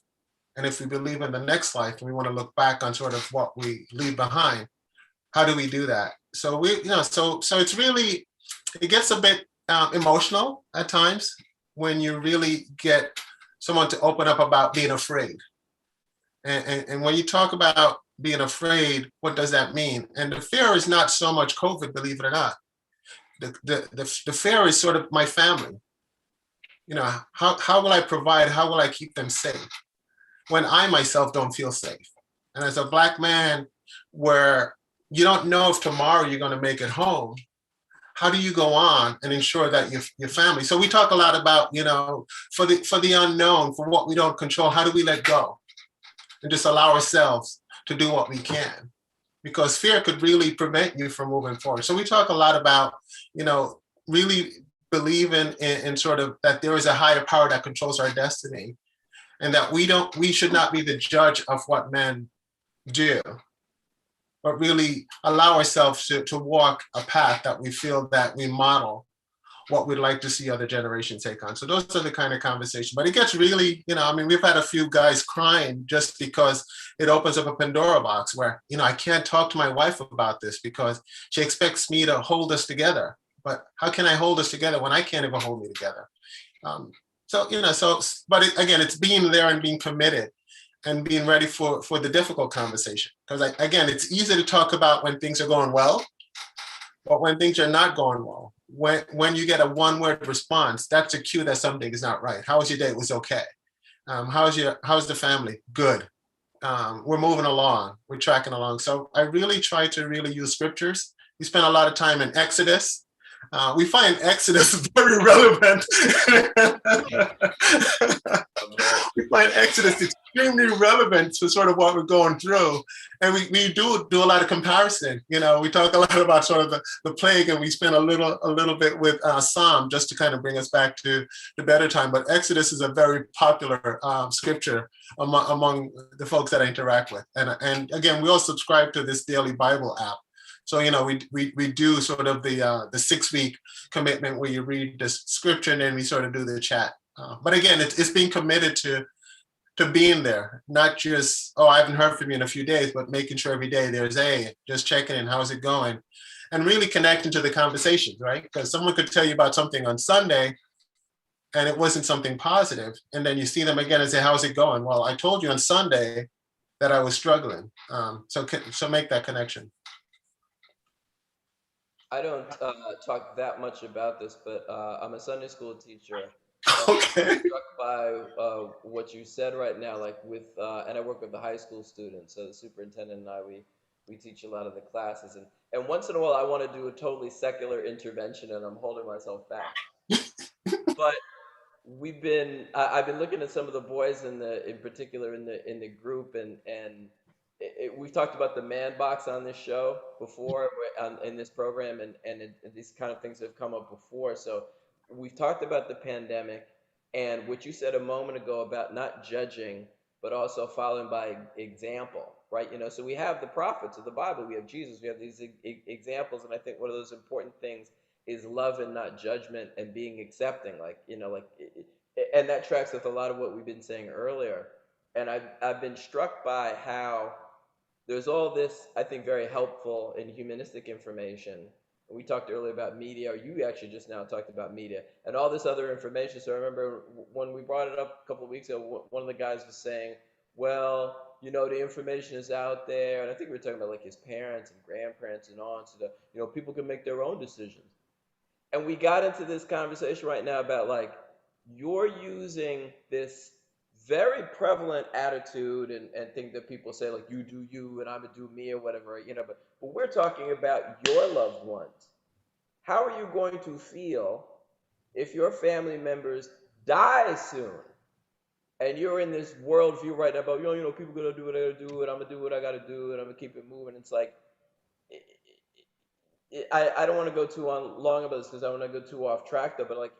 And if we believe in the next life and we want to look back on sort of what we leave behind, how do we do that? So so it's really, it gets a bit emotional at times when you really get someone to open up about being afraid. And when you talk about being afraid, what does that mean? And the fear is not so much COVID, believe it or not. The fear is sort of my family. How will I provide? How will I keep them safe when I myself don't feel safe? And as a Black man, where you don't know if tomorrow you're going to make it home, how do you go on and ensure that your family? So we talk a lot about, for the unknown, for what we don't control, how do we let go and just allow ourselves to do what we can? Because fear could really prevent you from moving forward. So we talk a lot about, really believing in sort of that there is a higher power that controls our destiny, and that we should not be the judge of what men do, but really allow ourselves to walk a path that we feel that we model what we'd like to see other generations take on. So those are the kind of conversation, but it gets really, we've had a few guys crying just because it opens up a Pandora box where, I can't talk to my wife about this because she expects me to hold us together. But how can I hold us together when I can't even hold me together? But again, it's being there and being committed and being ready for the difficult conversation. Because again, it's easy to talk about when things are going well, but when things are not going well, when you get a one-word response, that's a cue that something is not right. How was your day? It was okay. How's the family? Good. We're moving along. We're tracking along. So I really try to really use scriptures. We spend a lot of time in Exodus. We find Exodus very relevant. We find Exodus extremely relevant to sort of what we're going through. And we do a lot of comparison. We talk a lot about sort of the plague, and we spend a little bit with Psalm just to kind of bring us back to the better time. But Exodus is a very popular scripture among the folks that I interact with. And again, we all subscribe to this daily Bible app. So, we do sort of the 6-week commitment where you read the scripture and then we sort of do the chat. But again, it's being committed to being there, not just, oh, I haven't heard from you in a few days, but making sure every day there's just checking in, how's it going? And really connecting to the conversations, right? Because someone could tell you about something on Sunday and it wasn't something positive. And then you see them again and say, how's it going? Well, I told you on Sunday that I was struggling. So make that connection. I don't talk that much about this, but I'm a Sunday school teacher. Okay. I'm struck by what you said right now, like and I work with the high school students. So the superintendent and I, we teach a lot of the classes, and once in a while I want to do a totally secular intervention, and I'm holding myself back. But I've been looking at some of the boys in particular in the group, and we've talked about the man box on this show before, in this program, and these kind of things have come up before. So we've talked about the pandemic and what you said a moment ago about not judging, but also following by example, right? So we have the prophets of the Bible, we have Jesus, we have these examples, and I think one of those important things is love and not judgment, and being accepting, and that tracks with a lot of what we've been saying earlier. And I've been struck by how there's all this, I think, very helpful and humanistic information. We talked earlier about media, or you actually just now talked about media, and all this other information. So I remember when we brought it up a couple of weeks ago, one of the guys was saying, well, the information is out there. And I think we were talking about like his parents and grandparents and aunts, and people can make their own decisions. And we got into this conversation right now about like, you're using this very prevalent attitude and thing that people say, like, you do you and I'm gonna do me or whatever, but we're talking about your loved ones. How are you going to feel if your family members die soon? And you're in this worldview right now about, people gonna do what I gotta do, and I'm gonna do what I gotta do, and I'm gonna keep it moving. It's like, I don't want to go too long about this because I want to go too off track though, but like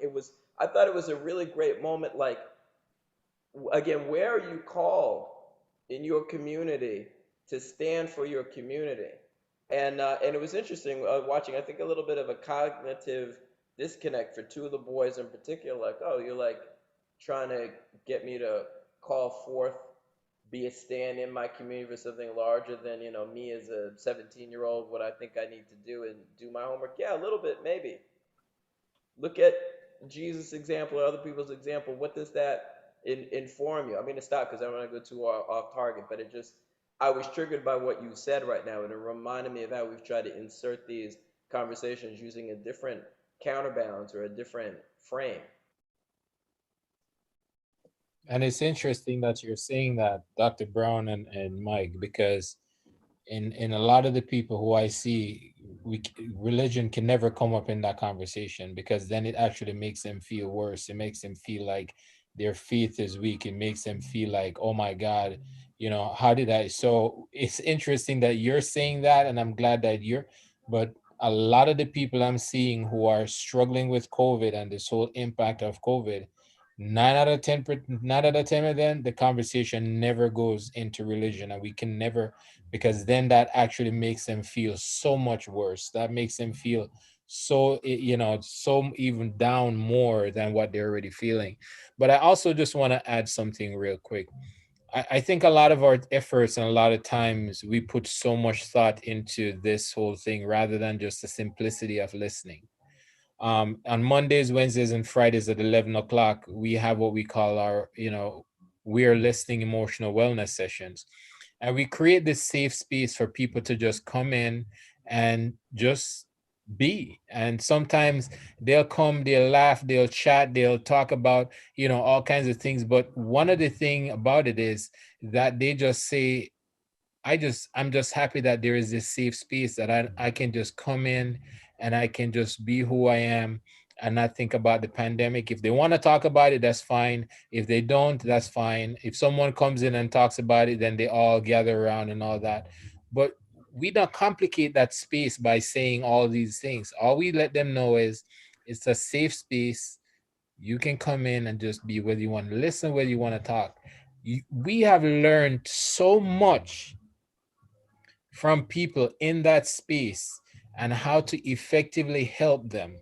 I thought it was a really great moment. Like, again, where are you called in your community to stand for your community? And it was interesting watching, I think, a little bit of a cognitive disconnect for two of the boys in particular. Like, oh, you're like trying to get me to call forth, be a stand in my community for something larger than me as a 17-year-old, what I think I need to do and do my homework. Yeah, a little bit, maybe. Look at Jesus' example or other people's example. What does that inform you? I mean, to stop because I don't want to go too off target, but I was triggered by what you said right now, and it reminded me of how we've tried to insert these conversations using a different counterbalance or a different frame. And it's interesting that you're saying that, Dr. Brown and Mike, because in a lot of the people who I see, religion can never come up in that conversation, because then it actually makes them feel worse. It makes them feel like their faith is weak. It makes them feel like, oh my God, how did I? So it's interesting that you're saying that, and I'm glad that but a lot of the people I'm seeing who are struggling with COVID and this whole impact of COVID, 9 out of 10 of them, the conversation never goes into religion, and we can never, because then that actually makes them feel so much worse. That makes them feel so even down more than what they're already feeling. But I also just want to add something real quick. I think a lot of our efforts and a lot of times we put so much thought into this whole thing rather than just the simplicity of listening. On Mondays, Wednesdays, and Fridays at 11 o'clock, we have what we call our, we're listening emotional wellness sessions. And we create this safe space for people to just come in and just be. And sometimes they'll come, they'll laugh, they'll chat, they'll talk about, all kinds of things. But one of the thing about it is that they just say, I'm just happy that there is this safe space that I can just come in and I can just be who I am and not think about the pandemic. If they want to talk about it, that's fine. If they don't, that's fine. If someone comes in and talks about it, then they all gather around and all that. But we don't complicate that space by saying all these things. All we let them know is it's a safe space. You can come in and just be, whether you want to listen, whether you want to talk. We have learned so much from people in that space and how to effectively help them,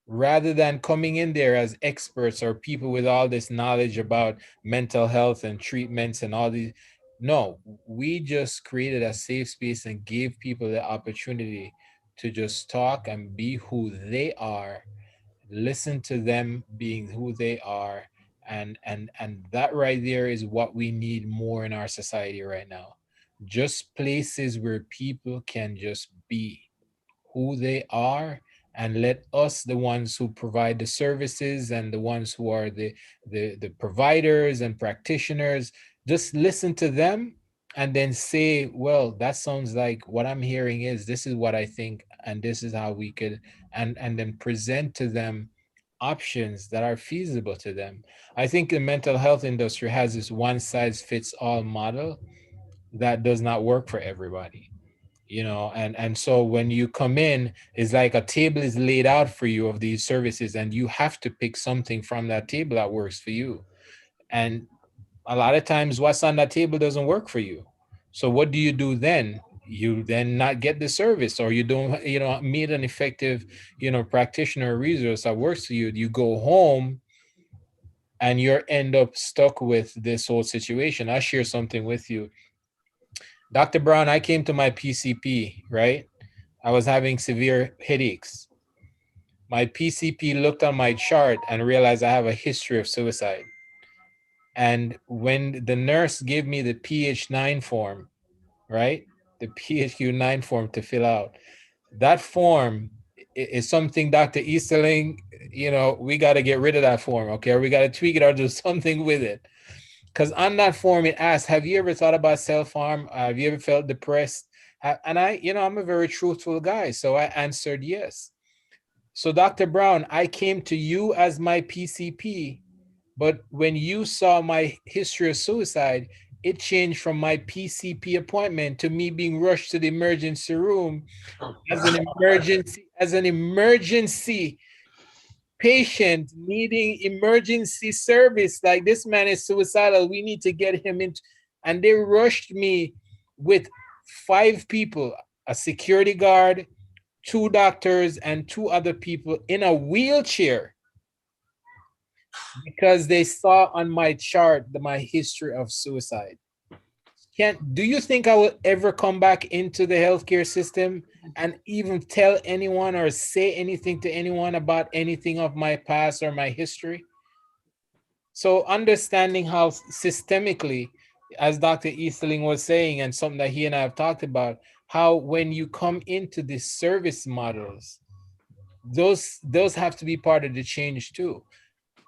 rather than coming in there as experts or people with all this knowledge about mental health and treatments and all these. No, we just created a safe space and gave people the opportunity to just talk and be who they are, listen to them being who they are, and that right there is what we need more in our society right now. Just places where people can just be who they are, and let us, the ones who provide the services and the ones who are the providers and practitioners, just listen to them and then say, well, that sounds like what I'm hearing, is this is what I think, and this is how we could, and then present to them options that are feasible to them. I think the mental health industry has this one size fits all model that does not work for everybody, and so when you come in, it's like a table is laid out for you of these services, and you have to pick something from that table that works for you. And a lot of times what's on that table doesn't work for you. So what do you do then? You then not get the service, or you don't meet an effective practitioner or resource that works for you. You go home and you end up stuck with this whole situation. I'll share something with you. Dr. Brown, I came to my PCP, right? I was having severe headaches. My PCP looked on my chart and realized I have a history of suicide. And when the nurse gave me the PH9 form, right? The PHQ9 form to fill out, that form is something, Dr. Easterling, we got to get rid of that form, okay? Or we got to tweak it or do something with it. Because on that form, it asks, have you ever thought about self-harm? Have you ever felt depressed? And I'm a very truthful guy. So I answered yes. So Dr. Brown, I came to you as my PCP, but when you saw my history of suicide, it changed from my PCP appointment to me being rushed to the emergency room as an emergency patient needing emergency service. Like, this man is suicidal, we need to get him into. And they rushed me with 5 people, a security guard, 2 doctors, and 2 other people in a wheelchair, because they saw on my chart my history of suicide. Do you think I will ever come back into the healthcare system and even tell anyone or say anything to anyone about anything of my past or my history? So understanding how systemically, as Dr. Easterling was saying, and something that he and I have talked about, how when you come into the service models, those have to be part of the change too.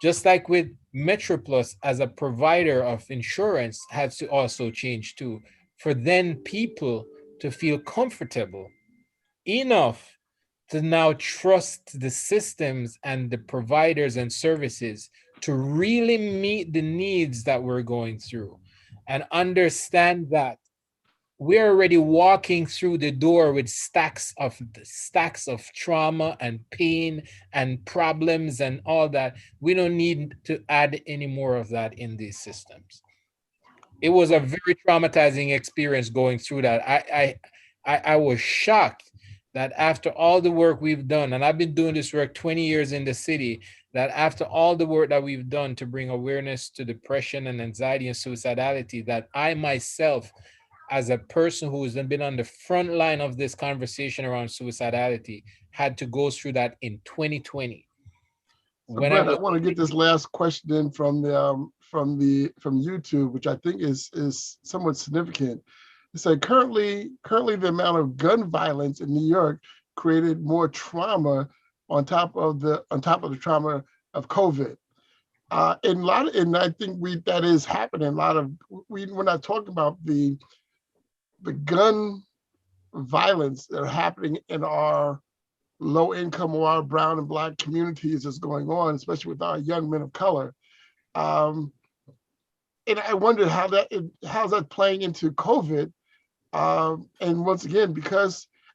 Just like with MetroPlus as a provider of insurance has to also change too, for then people to feel comfortable enough to now trust the systems and the providers and services to really meet the needs that we're going through, and understand that we're already walking through the door with stacks of trauma and pain and problems and all that. We don't need to add any more of that in these systems. It was a very traumatizing experience going through that. I was shocked that after all the work we've done, and I've been doing this work 20 years in the city, that after all the work that we've done to bring awareness to depression and anxiety and suicidality, that I myself, as a person who has been on the front line of this conversation around suicidality, had to go through that in 2020. So Brett, I want to get this last question in from YouTube, which I think is somewhat significant. It said currently the amount of gun violence in New York created more trauma on top of the trauma of COVID. And I think that is happening. We're not talking about the gun violence that are happening in our low income or our brown and Black communities is going on, especially with our young men of color. And I wondered how's that playing into COVID. And once again,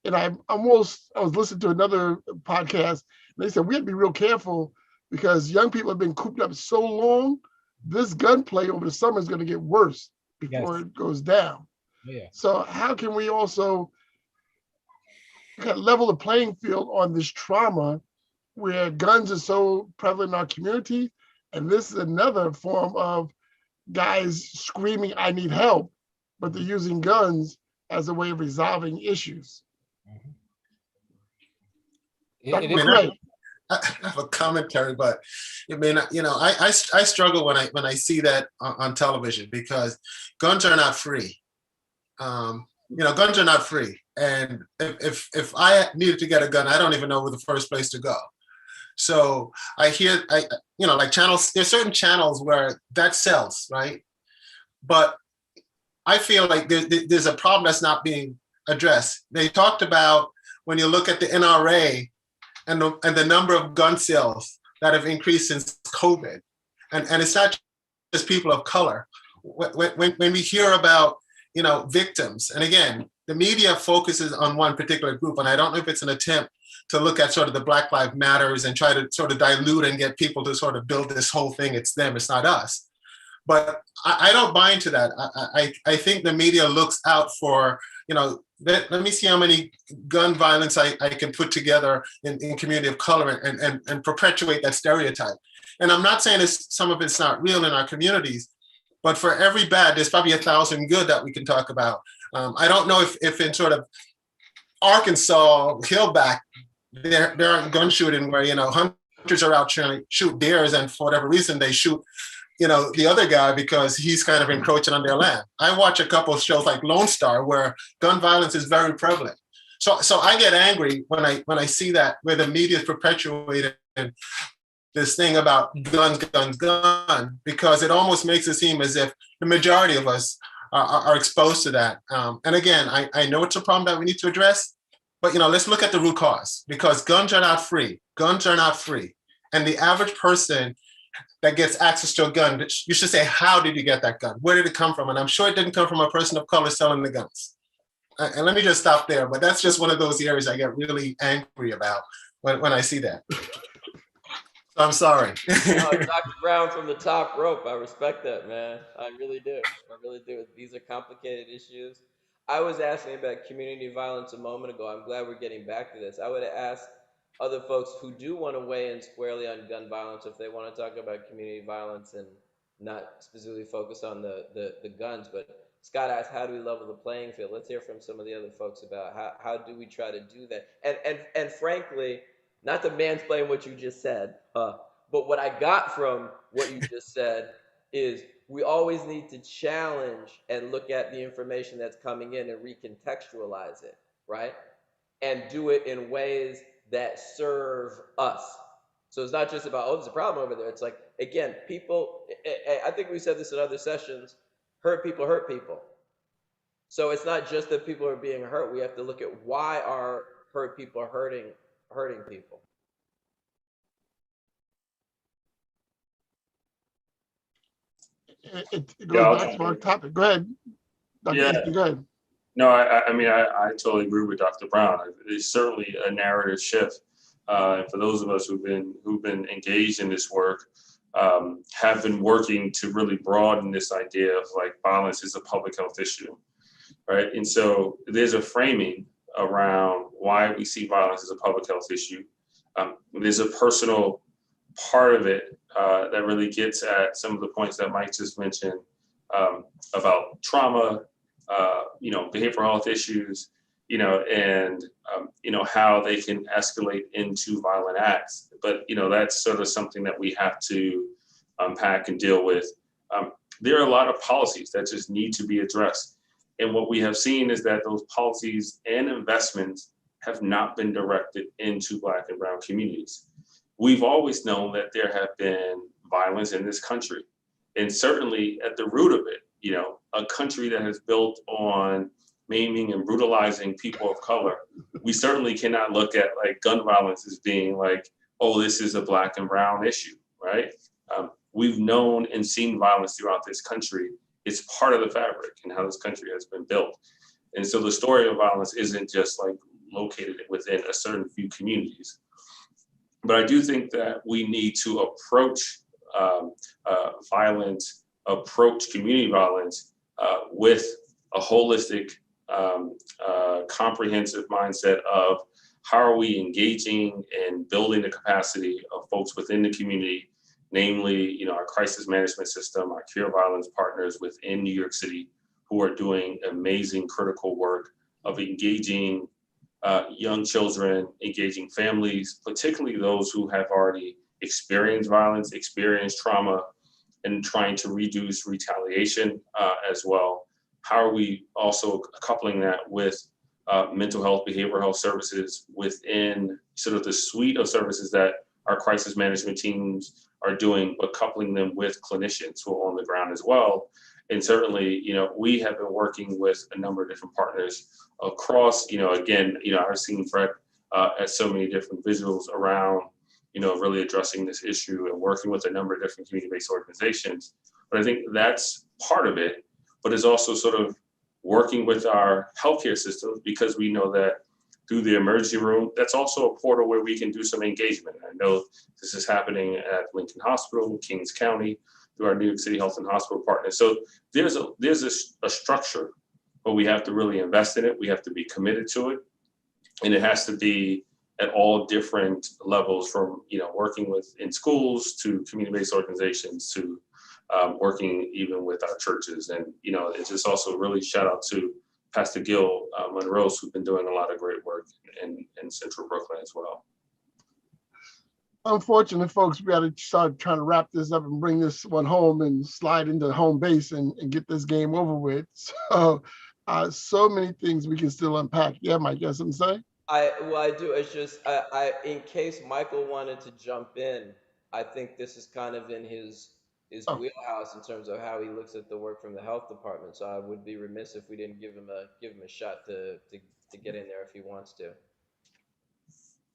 I was listening to another podcast, and they said we have to be real careful because young people have been cooped up so long, this gunplay over the summer is going to get worse before it goes down. Yeah. So how can we also kind of level the playing field on this trauma where guns are so prevalent in our community? And this is another form of guys screaming, I need help, but they're using guns as a way of resolving issues. It I is. mean, I have a commentary, but I mean, I struggle when I see that on television because guns are not free. Guns are not free, and if I needed to get a gun, I don't even know where the first place to go. So I hear, like channels. There's certain channels where that sells, right? But I feel like there's a problem that's not being addressed. They talked about when you look at the NRA and the number of gun sales that have increased since COVID. And it's not just people of color. When we hear about, victims, and again, the media focuses on one particular group, and I don't know if it's an attempt to look at sort of the Black Lives Matters and try to sort of dilute and get people to sort of build this whole thing, it's them, it's not us. But I don't buy into that. I think the media looks out for, let me see how many gun violence I can put together in community of color and perpetuate that stereotype. And I'm not saying some of it's not real in our communities, but for every bad, there's probably 1,000 good that we can talk about. I don't know if in sort of Arkansas, Hillback, there aren't gun shooting where, hunters are out trying to shoot deers and for whatever reason they shoot the other guy because he's kind of encroaching on their land. I watch a couple of shows like Lone Star where gun violence is very prevalent. So I get angry when I see that where the media is perpetuating this thing about guns, because it almost makes it seem as if the majority of us are exposed to that. And again, I know it's a problem that we need to address, but let's look at the root cause, because guns are not free. Guns are not free. And the average person that gets access to a gun, you should say, how did you get that gun? Where did it come from? And I'm sure it didn't come from a person of color selling the guns. And let me just stop there, but that's just one of those areas I get really angry about when I see that. So I'm sorry. Dr. Brown from the top rope. I respect that, man. I really do. I really do. These are complicated issues. I was asking about community violence a moment ago. I'm glad we're getting back to this. I would ask other folks who do want to weigh in squarely on gun violence if they want to talk about community violence and not specifically focus on the guns. But Scott asked, how do we level the playing field? Let's hear from some of the other folks about how do we try to do that? And frankly, not to mansplain what you just said, but what I got from what you just said is we always need to challenge and look at the information that's coming in and recontextualize it, right? And do it in ways that serve us. So it's not just about, oh, there's a problem over there. It's like, again, people, I think we said this in other sessions, hurt people hurt people. So it's not just that people are being hurt. We have to look at why are hurt people hurting people. It goes back to our topic. Go ahead, Dr. Easton, go ahead. No, I mean, I totally agree with Dr. Brown. It's certainly a narrative shift. And for those of us who've been engaged in this work, have been working to really broaden this idea of like violence is a public health issue, right? And so there's a framing around why we see violence as a public health issue. There's a personal part of it that really gets at some of the points that Mike just mentioned about trauma, behavioral health issues, and how they can escalate into violent acts. But that's sort of something that we have to unpack and deal with. There are a lot of policies that just need to be addressed. And what we have seen is that those policies and investments have not been directed into Black and Brown communities. We've always known that there have been violence in this country. And certainly at the root of it, a country that is built on maiming and brutalizing people of color, we certainly cannot look at like gun violence as being like, oh, this is a Black and Brown issue, right? We've known and seen violence throughout this country. It's part of the fabric and how this country has been built. And so the story of violence isn't just like located within a certain few communities. But I do think that we need to approach community violence with a holistic, comprehensive mindset of how are we engaging and building the capacity of folks within the community, namely, our crisis management system, our cure violence partners within New York City, who are doing amazing critical work of engaging young children, engaging families, particularly those who have already experienced violence, experienced trauma, and trying to reduce retaliation as well. How are we also coupling that with mental health, behavioral health services within sort of the suite of services that our crisis management teams are doing, but coupling them with clinicians who are on the ground as well. And certainly, we have been working with a number of different partners across, again, I've seen Fred at so many different visuals around, really addressing this issue and working with a number of different community-based organizations. But I think that's part of it, but it's also sort of working with our healthcare systems, because we know that through the emergency room, that's also a portal where we can do some engagement. I know this is happening at Lincoln Hospital, Kings County, through our New York City Health and Hospital partners. So there's a structure, but we have to really invest in it. We have to be committed to it. And it has to be at all different levels, from, working in schools to community-based organizations to working even with our churches. And, it's just also really shout out to Pastor Gil Monroe, who's been doing a lot of great work in Central Brooklyn as well. Unfortunately, folks, we got to start trying to wrap this up and bring this one home and slide into home base and get this game over with. So, so many things we can still unpack. Yeah, Mike, you have something to say? I do. It's just, in case Michael wanted to jump in, I think this is kind of in his wheelhouse in terms of how he looks at the work from the health department. So I would be remiss if we didn't give him a shot to get in there if he wants to.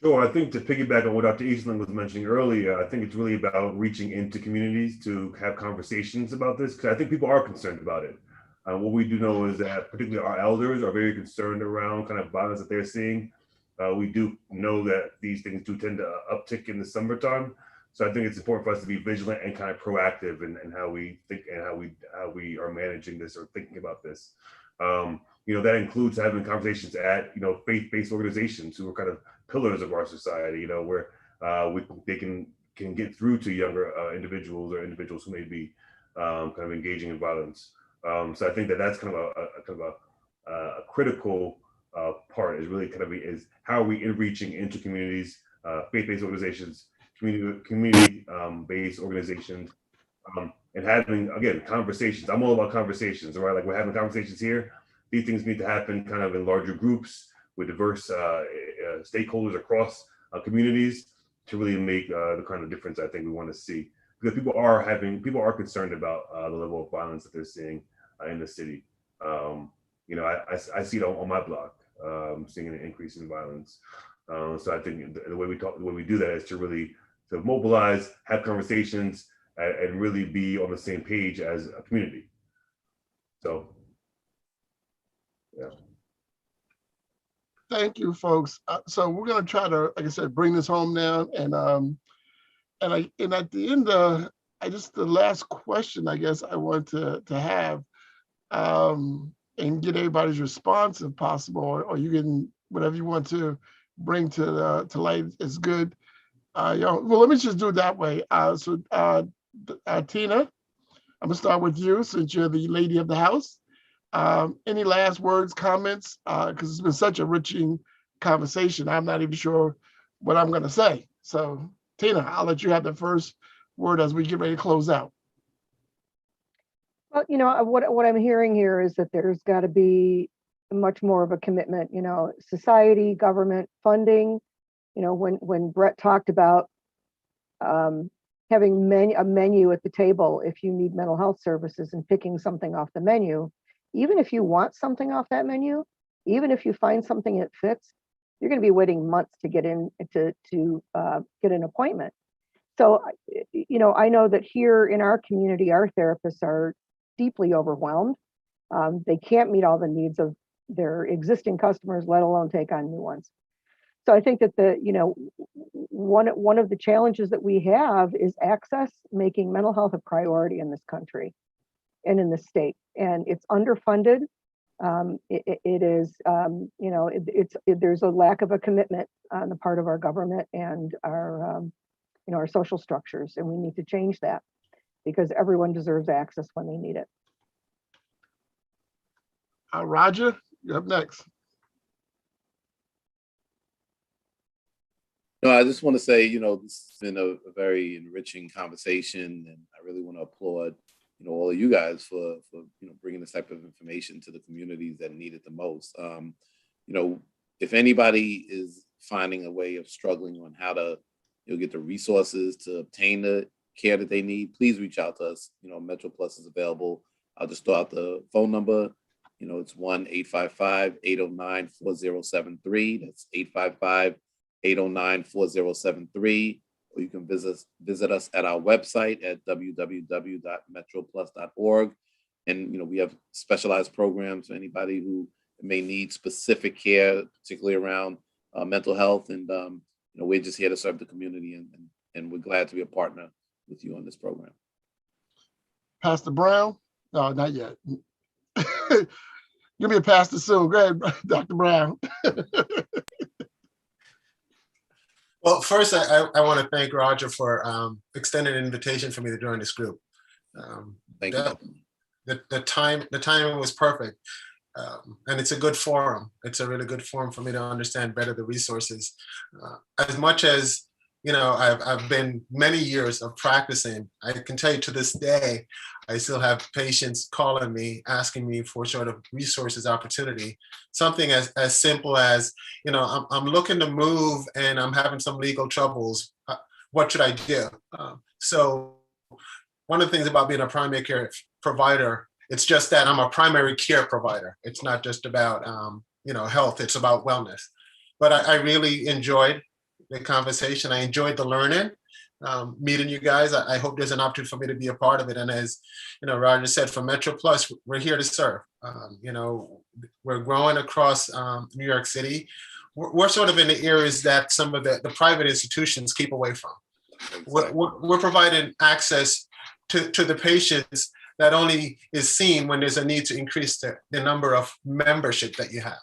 Sure. I think to piggyback on what Dr. Eastland was mentioning earlier, I think it's really about reaching into communities to have conversations about this, because I think people are concerned about it. What we do know is that particularly our elders are very concerned around kind of violence that they're seeing. We do know that these things do tend to uptick in the summertime. So I think it's important for us to be vigilant and kind of proactive in how we think and how we are managing this or thinking about this. That includes having conversations at, faith-based organizations who are kind of pillars of our society, where they can get through to younger individuals or individuals who may be kind of engaging in violence. So I think that's kind of a critical part is really is how are we reaching into communities, faith-based organizations, community-based organizations, and having, again, conversations. I'm all about conversations, right? Like we're having conversations here. These things need to happen kind of in larger groups with diverse stakeholders across communities to really make the kind of difference I think we want to see. Because people are concerned about the level of violence that they're seeing in the city. I see it on my block, seeing an increase in violence. So I think the way we do that is to mobilize, have conversations, and really be on the same page as a community. So, yeah. Thank you, folks. So we're going to try to, like I said, bring this home now. And at the end, the last question, I guess I want to have, and get everybody's response if possible, or you can, whatever you want to bring to light is good. Well, let me just do it that way. Tina, I'm gonna start with you since you're the lady of the house. Any last words, comments? Because it's been such a enriching conversation. I'm not even sure what I'm gonna say. So Tina, I'll let you have the first word as we get ready to close out. Well, what I'm hearing here is that there's got to be much more of a commitment, society, government, funding. When Brett talked about having a menu at the table if you need mental health services and picking something off the menu, even if you want something off that menu, even if you find something that fits, you're going to be waiting months to get in to get an appointment. So, I know that here in our community, our therapists are deeply overwhelmed. They can't meet all the needs of their existing customers, let alone take on new ones. So I think that one of the challenges that we have is access, making mental health a priority in this country and in the state. And it's underfunded. it is, there's a lack of a commitment on the part of our government and our social structures, and we need to change that because everyone deserves access when they need it. Roger, you're up next. No, I just want to say, this has been a very enriching conversation, and I really want to applaud, all of you guys for bringing this type of information to the communities that need it the most. If anybody is finding a way of struggling on how to, get the resources to obtain the care that they need, please reach out to us. Metro Plus is available. I'll just throw out the phone number. It's 1-855-809-4073. That's 855-809-4073. Or you can visit us at our website at www.metroplus.org. And we have specialized programs for anybody who may need specific care, particularly around mental health. And we're just here to serve the community, and we're glad to be a partner with you on this program. Pastor Brown? No, not yet. Give me a pastor soon. Go ahead, Dr. Brown. Well, first, I want to thank Roger for extending an invitation for me to join this group. Thank you. The timing was perfect. And it's a good forum. It's a really good forum for me to understand better the resources. As much as, I've been many years of practicing, I can tell you to this day, I still have patients calling me, asking me for sort of resources, opportunity, something as simple as, I'm looking to move and I'm having some legal troubles. What should I do? So one of the things about being a primary care provider, it's just that I'm a primary care provider. It's not just about, health, it's about wellness. But I really enjoyed the conversation. I enjoyed the learning, meeting you guys. I hope there's an opportunity for me to be a part of it. And as, Roger said, for Metro Plus, we're here to serve. We're growing across New York City. We're sort of in the areas that some of the private institutions keep away from. We're providing access to the patients that only is seen when there's a need to increase the number of membership that you have.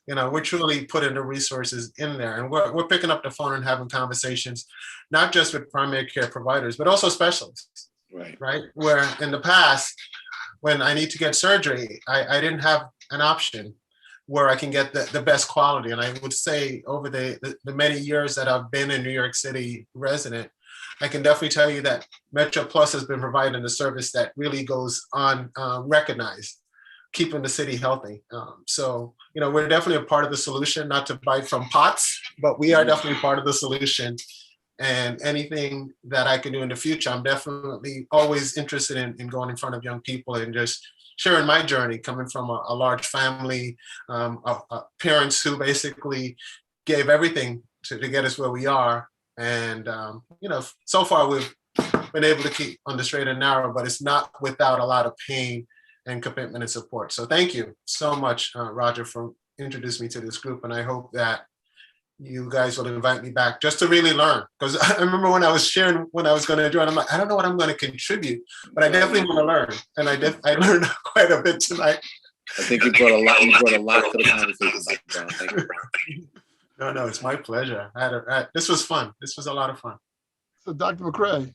We're truly putting the resources in there, and we're picking up the phone and having conversations, not just with primary care providers, but also specialists. Right. Where in the past, when I need to get surgery, I didn't have an option where I can get the best quality. And I would say over the many years that I've been a New York City resident, I can definitely tell you that Metro Plus has been providing a service that really goes on recognized, keeping the city healthy. So, we're definitely a part of the solution, not to bite from pots, but we are definitely part of the solution. And anything that I can do in the future, I'm definitely always interested in going in front of young people and just sharing my journey, coming from a large family, parents who basically gave everything to get us where we are. And, so far we've been able to keep on the straight and narrow, but it's not without a lot of pain and commitment and support. So thank you so much, Roger, for introducing me to this group. And I hope that you guys will invite me back just to really learn. Because I remember when I was sharing when I was going to join, I'm like, I don't know what I'm going to contribute, but I definitely want to learn. And I learned quite a bit tonight. I think you brought a lot to the conversation, Dr. Brown. Thank you. No, it's my pleasure. This was fun. This was a lot of fun. So Dr. McCray.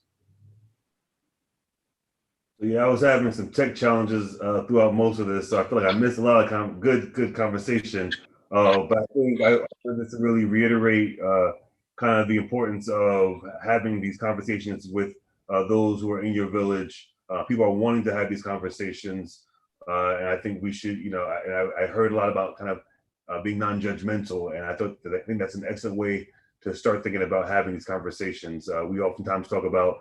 So yeah, I was having some tech challenges throughout most of this, so I feel like I missed a lot of good conversation. But I think I wanted to really reiterate kind of the importance of having these conversations with those who are in your village. People are wanting to have these conversations, and I think we should, I heard a lot about kind of being non-judgmental, and I think that's an excellent way to start thinking about having these conversations. We oftentimes talk about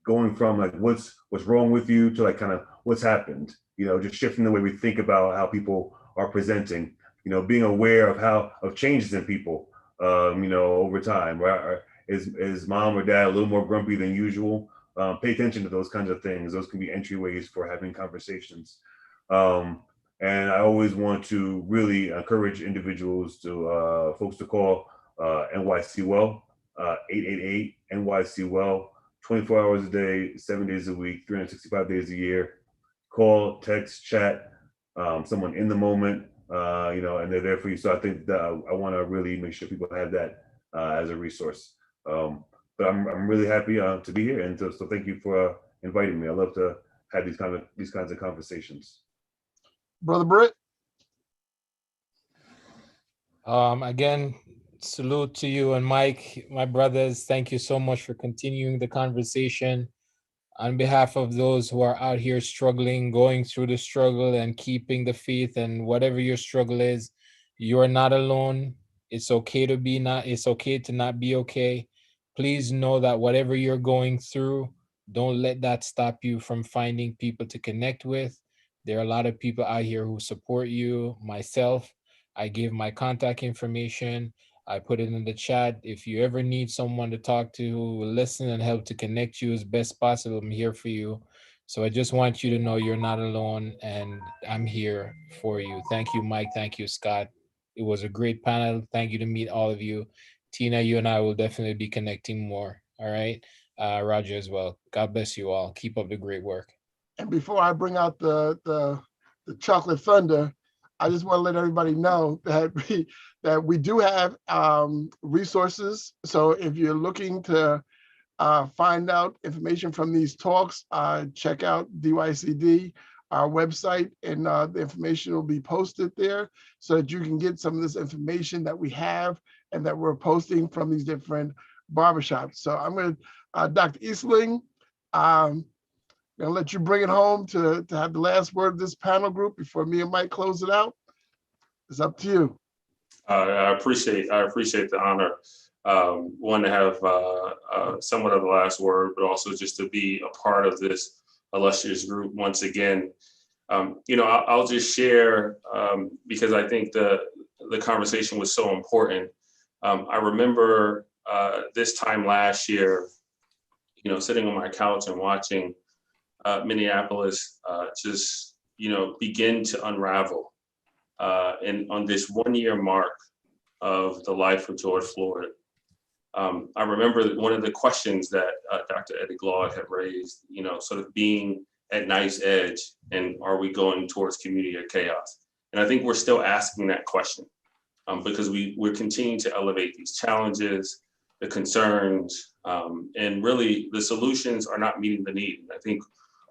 going from like what's wrong with you to like kind of what's happened, just shifting the way we think about how people are presenting, being aware of changes in people, over time, right? Is mom or dad a little more grumpy than usual? Pay attention to those kinds of things. Those can be entryways for having conversations. And I always want to really encourage individuals folks to call NYC Well, 888 NYC Well, 24 hours a day, 7 days a week, 365 days a year. Call, text, chat, someone in the moment, and they're there for you. So I think that I want to really make sure people have that as a resource. But I'm really happy to be here, and so thank you for inviting me. I love to have these kinds of conversations. Brother Britt. Again, salute to you and Mike, my brothers. Thank you so much for continuing the conversation. On behalf of those who are out here struggling, going through the struggle and keeping the faith, and whatever your struggle is, you are not alone. It's okay to be not, it's okay to not be okay. Please know that whatever you're going through, don't let that stop you from finding people to connect with. There are a lot of people out here who support you. Myself, I gave my contact information. I put it in the chat. If you ever need someone to talk to who will listen and help to connect you as best possible, I'm here for you. So I just want you to know you're not alone, and I'm here for you. Thank you, Mike. Thank you, Scott. It was a great panel. Thank you to meet all of you. Tina, you and I will definitely be connecting more. All right. Roger as well. God bless you all. Keep up the great work. And before I bring out the chocolate thunder, I just want to let everybody know that we do have resources. So if you're looking to find out information from these talks, check out DYCD, our website, and the information will be posted there so that you can get some of this information that we have and that we're posting from these different barbershops. So I'm going to, Dr. Eastling, I'm going to let you bring it home to have the last word of this panel group before me and Mike close it out. It's up to you. I appreciate the honor. One, to have somewhat of the last word, but also just to be a part of this illustrious group once again. I'll just share because I think the conversation was so important. I remember this time last year, sitting on my couch and watching Minneapolis just begin to unravel. And on this 1 year mark of the life of George Floyd, I remember one of the questions that Dr. Eddie Glaude had raised, sort of being at knife's edge, and are we going towards community or chaos? And I think we're still asking that question because we're continuing to elevate these challenges, the concerns, and really the solutions are not meeting the need. I think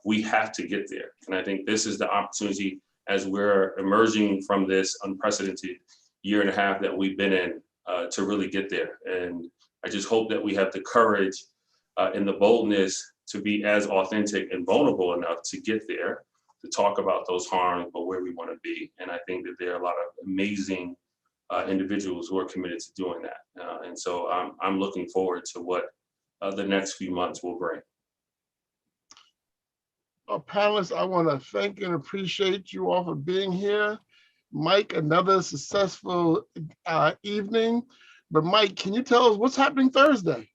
we have to get there. And I think this is the opportunity as we're emerging from this unprecedented year and a half that we've been in to really get there. And I just hope that we have the courage and the boldness to be as authentic and vulnerable enough to get there, to talk about those harms, but where we want to be. And I think that there are a lot of amazing individuals who are committed to doing that. And so I'm looking forward to what the next few months will bring. Panelists, I want to thank and appreciate you all for being here. Mike, another successful evening. But Mike, can you tell us what's happening Thursday?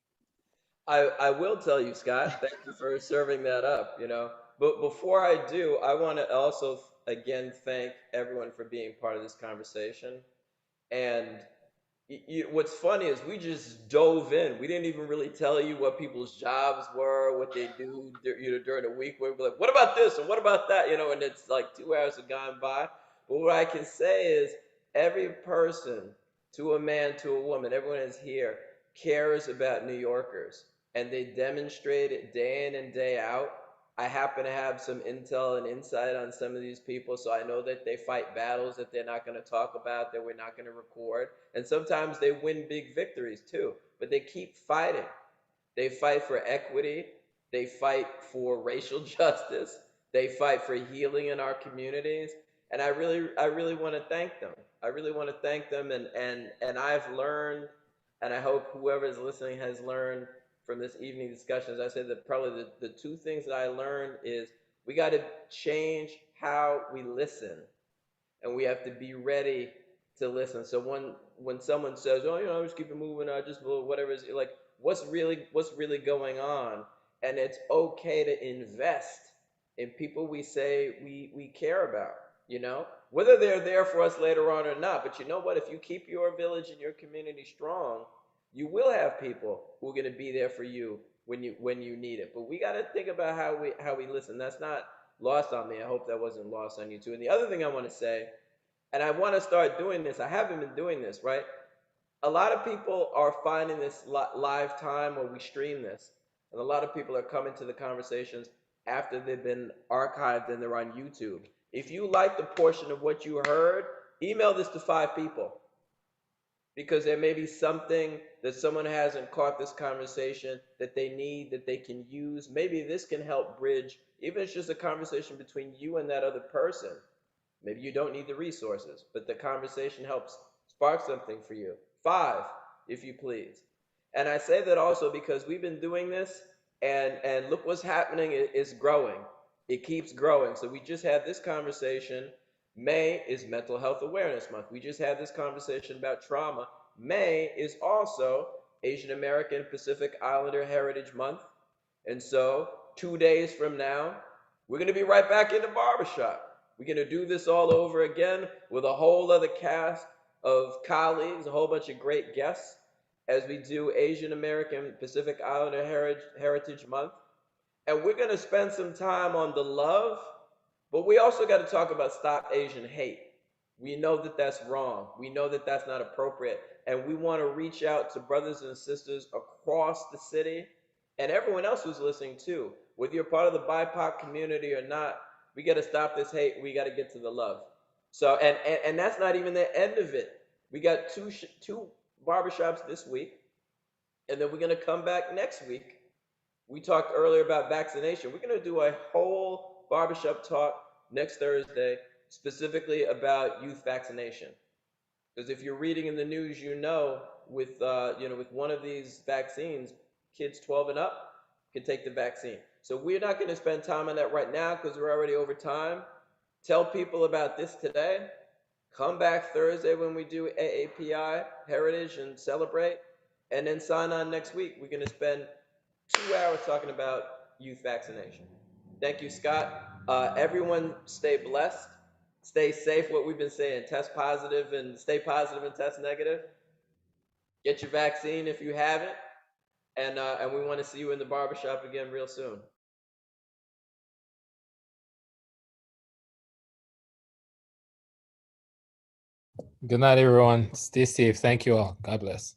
I will tell you, Scott. Thank you for serving that up, But before I do, I want to also, again, thank everyone for being part of this conversation. And what's funny is we just dove in. We didn't even really tell you what people's jobs were, what they do, during the week. We're like, what about this and what about that, And it's like 2 hours have gone by. But what I can say is every person, to a man, to a woman, everyone is here cares about New Yorkers, and they demonstrate it day in and day out. I happen to have some intel and insight on some of these people, so I know that they fight battles that they're not going to talk about, that we're not going to record. And sometimes they win big victories too, but they keep fighting. They fight for equity. They fight for racial justice. They fight for healing in our communities. And I really want to thank them. I really want to thank them. And I've learned, and I hope whoever is listening has learned from this evening discussion. As I said, that probably the two things that I learned is we got to change how we listen, and we have to be ready to listen. So when someone says, "Oh, just keep it moving," I just whatever is like, what's really going on, and it's okay to invest in people we say we care about. Whether they're there for us later on or not. But you know what? If you keep your village and your community strong, you will have people who are going to be there for you when you need it. But we got to think about how we listen. That's not lost on me. I hope that wasn't lost on you too. And the other thing I want to say, and I want to start doing this, I haven't been doing this, right? A lot of people are finding this live time where we stream this, and a lot of people are coming to the conversations after they've been archived and they're on YouTube. If you like the portion of what you heard, email this to 5 people, because there may be something that someone hasn't caught this conversation that they need, that they can use. Maybe this can help bridge, even if it's just a conversation between you and that other person. Maybe you don't need the resources, but the conversation helps spark something for you. 5, if you please. And I say that also because we've been doing this, and look what's happening. It's growing. It keeps growing. So we just had this conversation. May is Mental Health Awareness Month. We just had this conversation about trauma. May is also Asian American Pacific Islander Heritage Month. And so 2 days from now, we're going to be right back in the barbershop. We're going to do this all over again with a whole other cast of colleagues, a whole bunch of great guests, as we do Asian American Pacific Islander Heritage Month. And we're going to spend some time on the love, but we also got to talk about Stop Asian Hate. We know that that's wrong. We know that that's not appropriate. And we want to reach out to brothers and sisters across the city and everyone else who's listening too. Whether you're part of the BIPOC community or not, we got to stop this hate. We got to get to the love. So, and that's not even the end of it. We got two barbershops this week, and then we're going to come back next week. We talked earlier about vaccination. We're going to do a whole barbershop talk next Thursday, specifically about youth vaccination. Because if you're reading in the news, with one of these vaccines, kids 12 and up can take the vaccine. So we're not going to spend time on that right now because we're already over time. Tell people about this today. Come back Thursday when we do AAPI Heritage and celebrate, and then sign on next week. We're going to spend 2 hours talking about youth vaccination. Thank you, Scott. Everyone stay blessed. Stay safe, what we've been saying. Test positive and stay positive and test negative. Get your vaccine if you haven't. And we want to see you in the barbershop again real soon. Good night, everyone. Stay safe. Thank you all. God bless.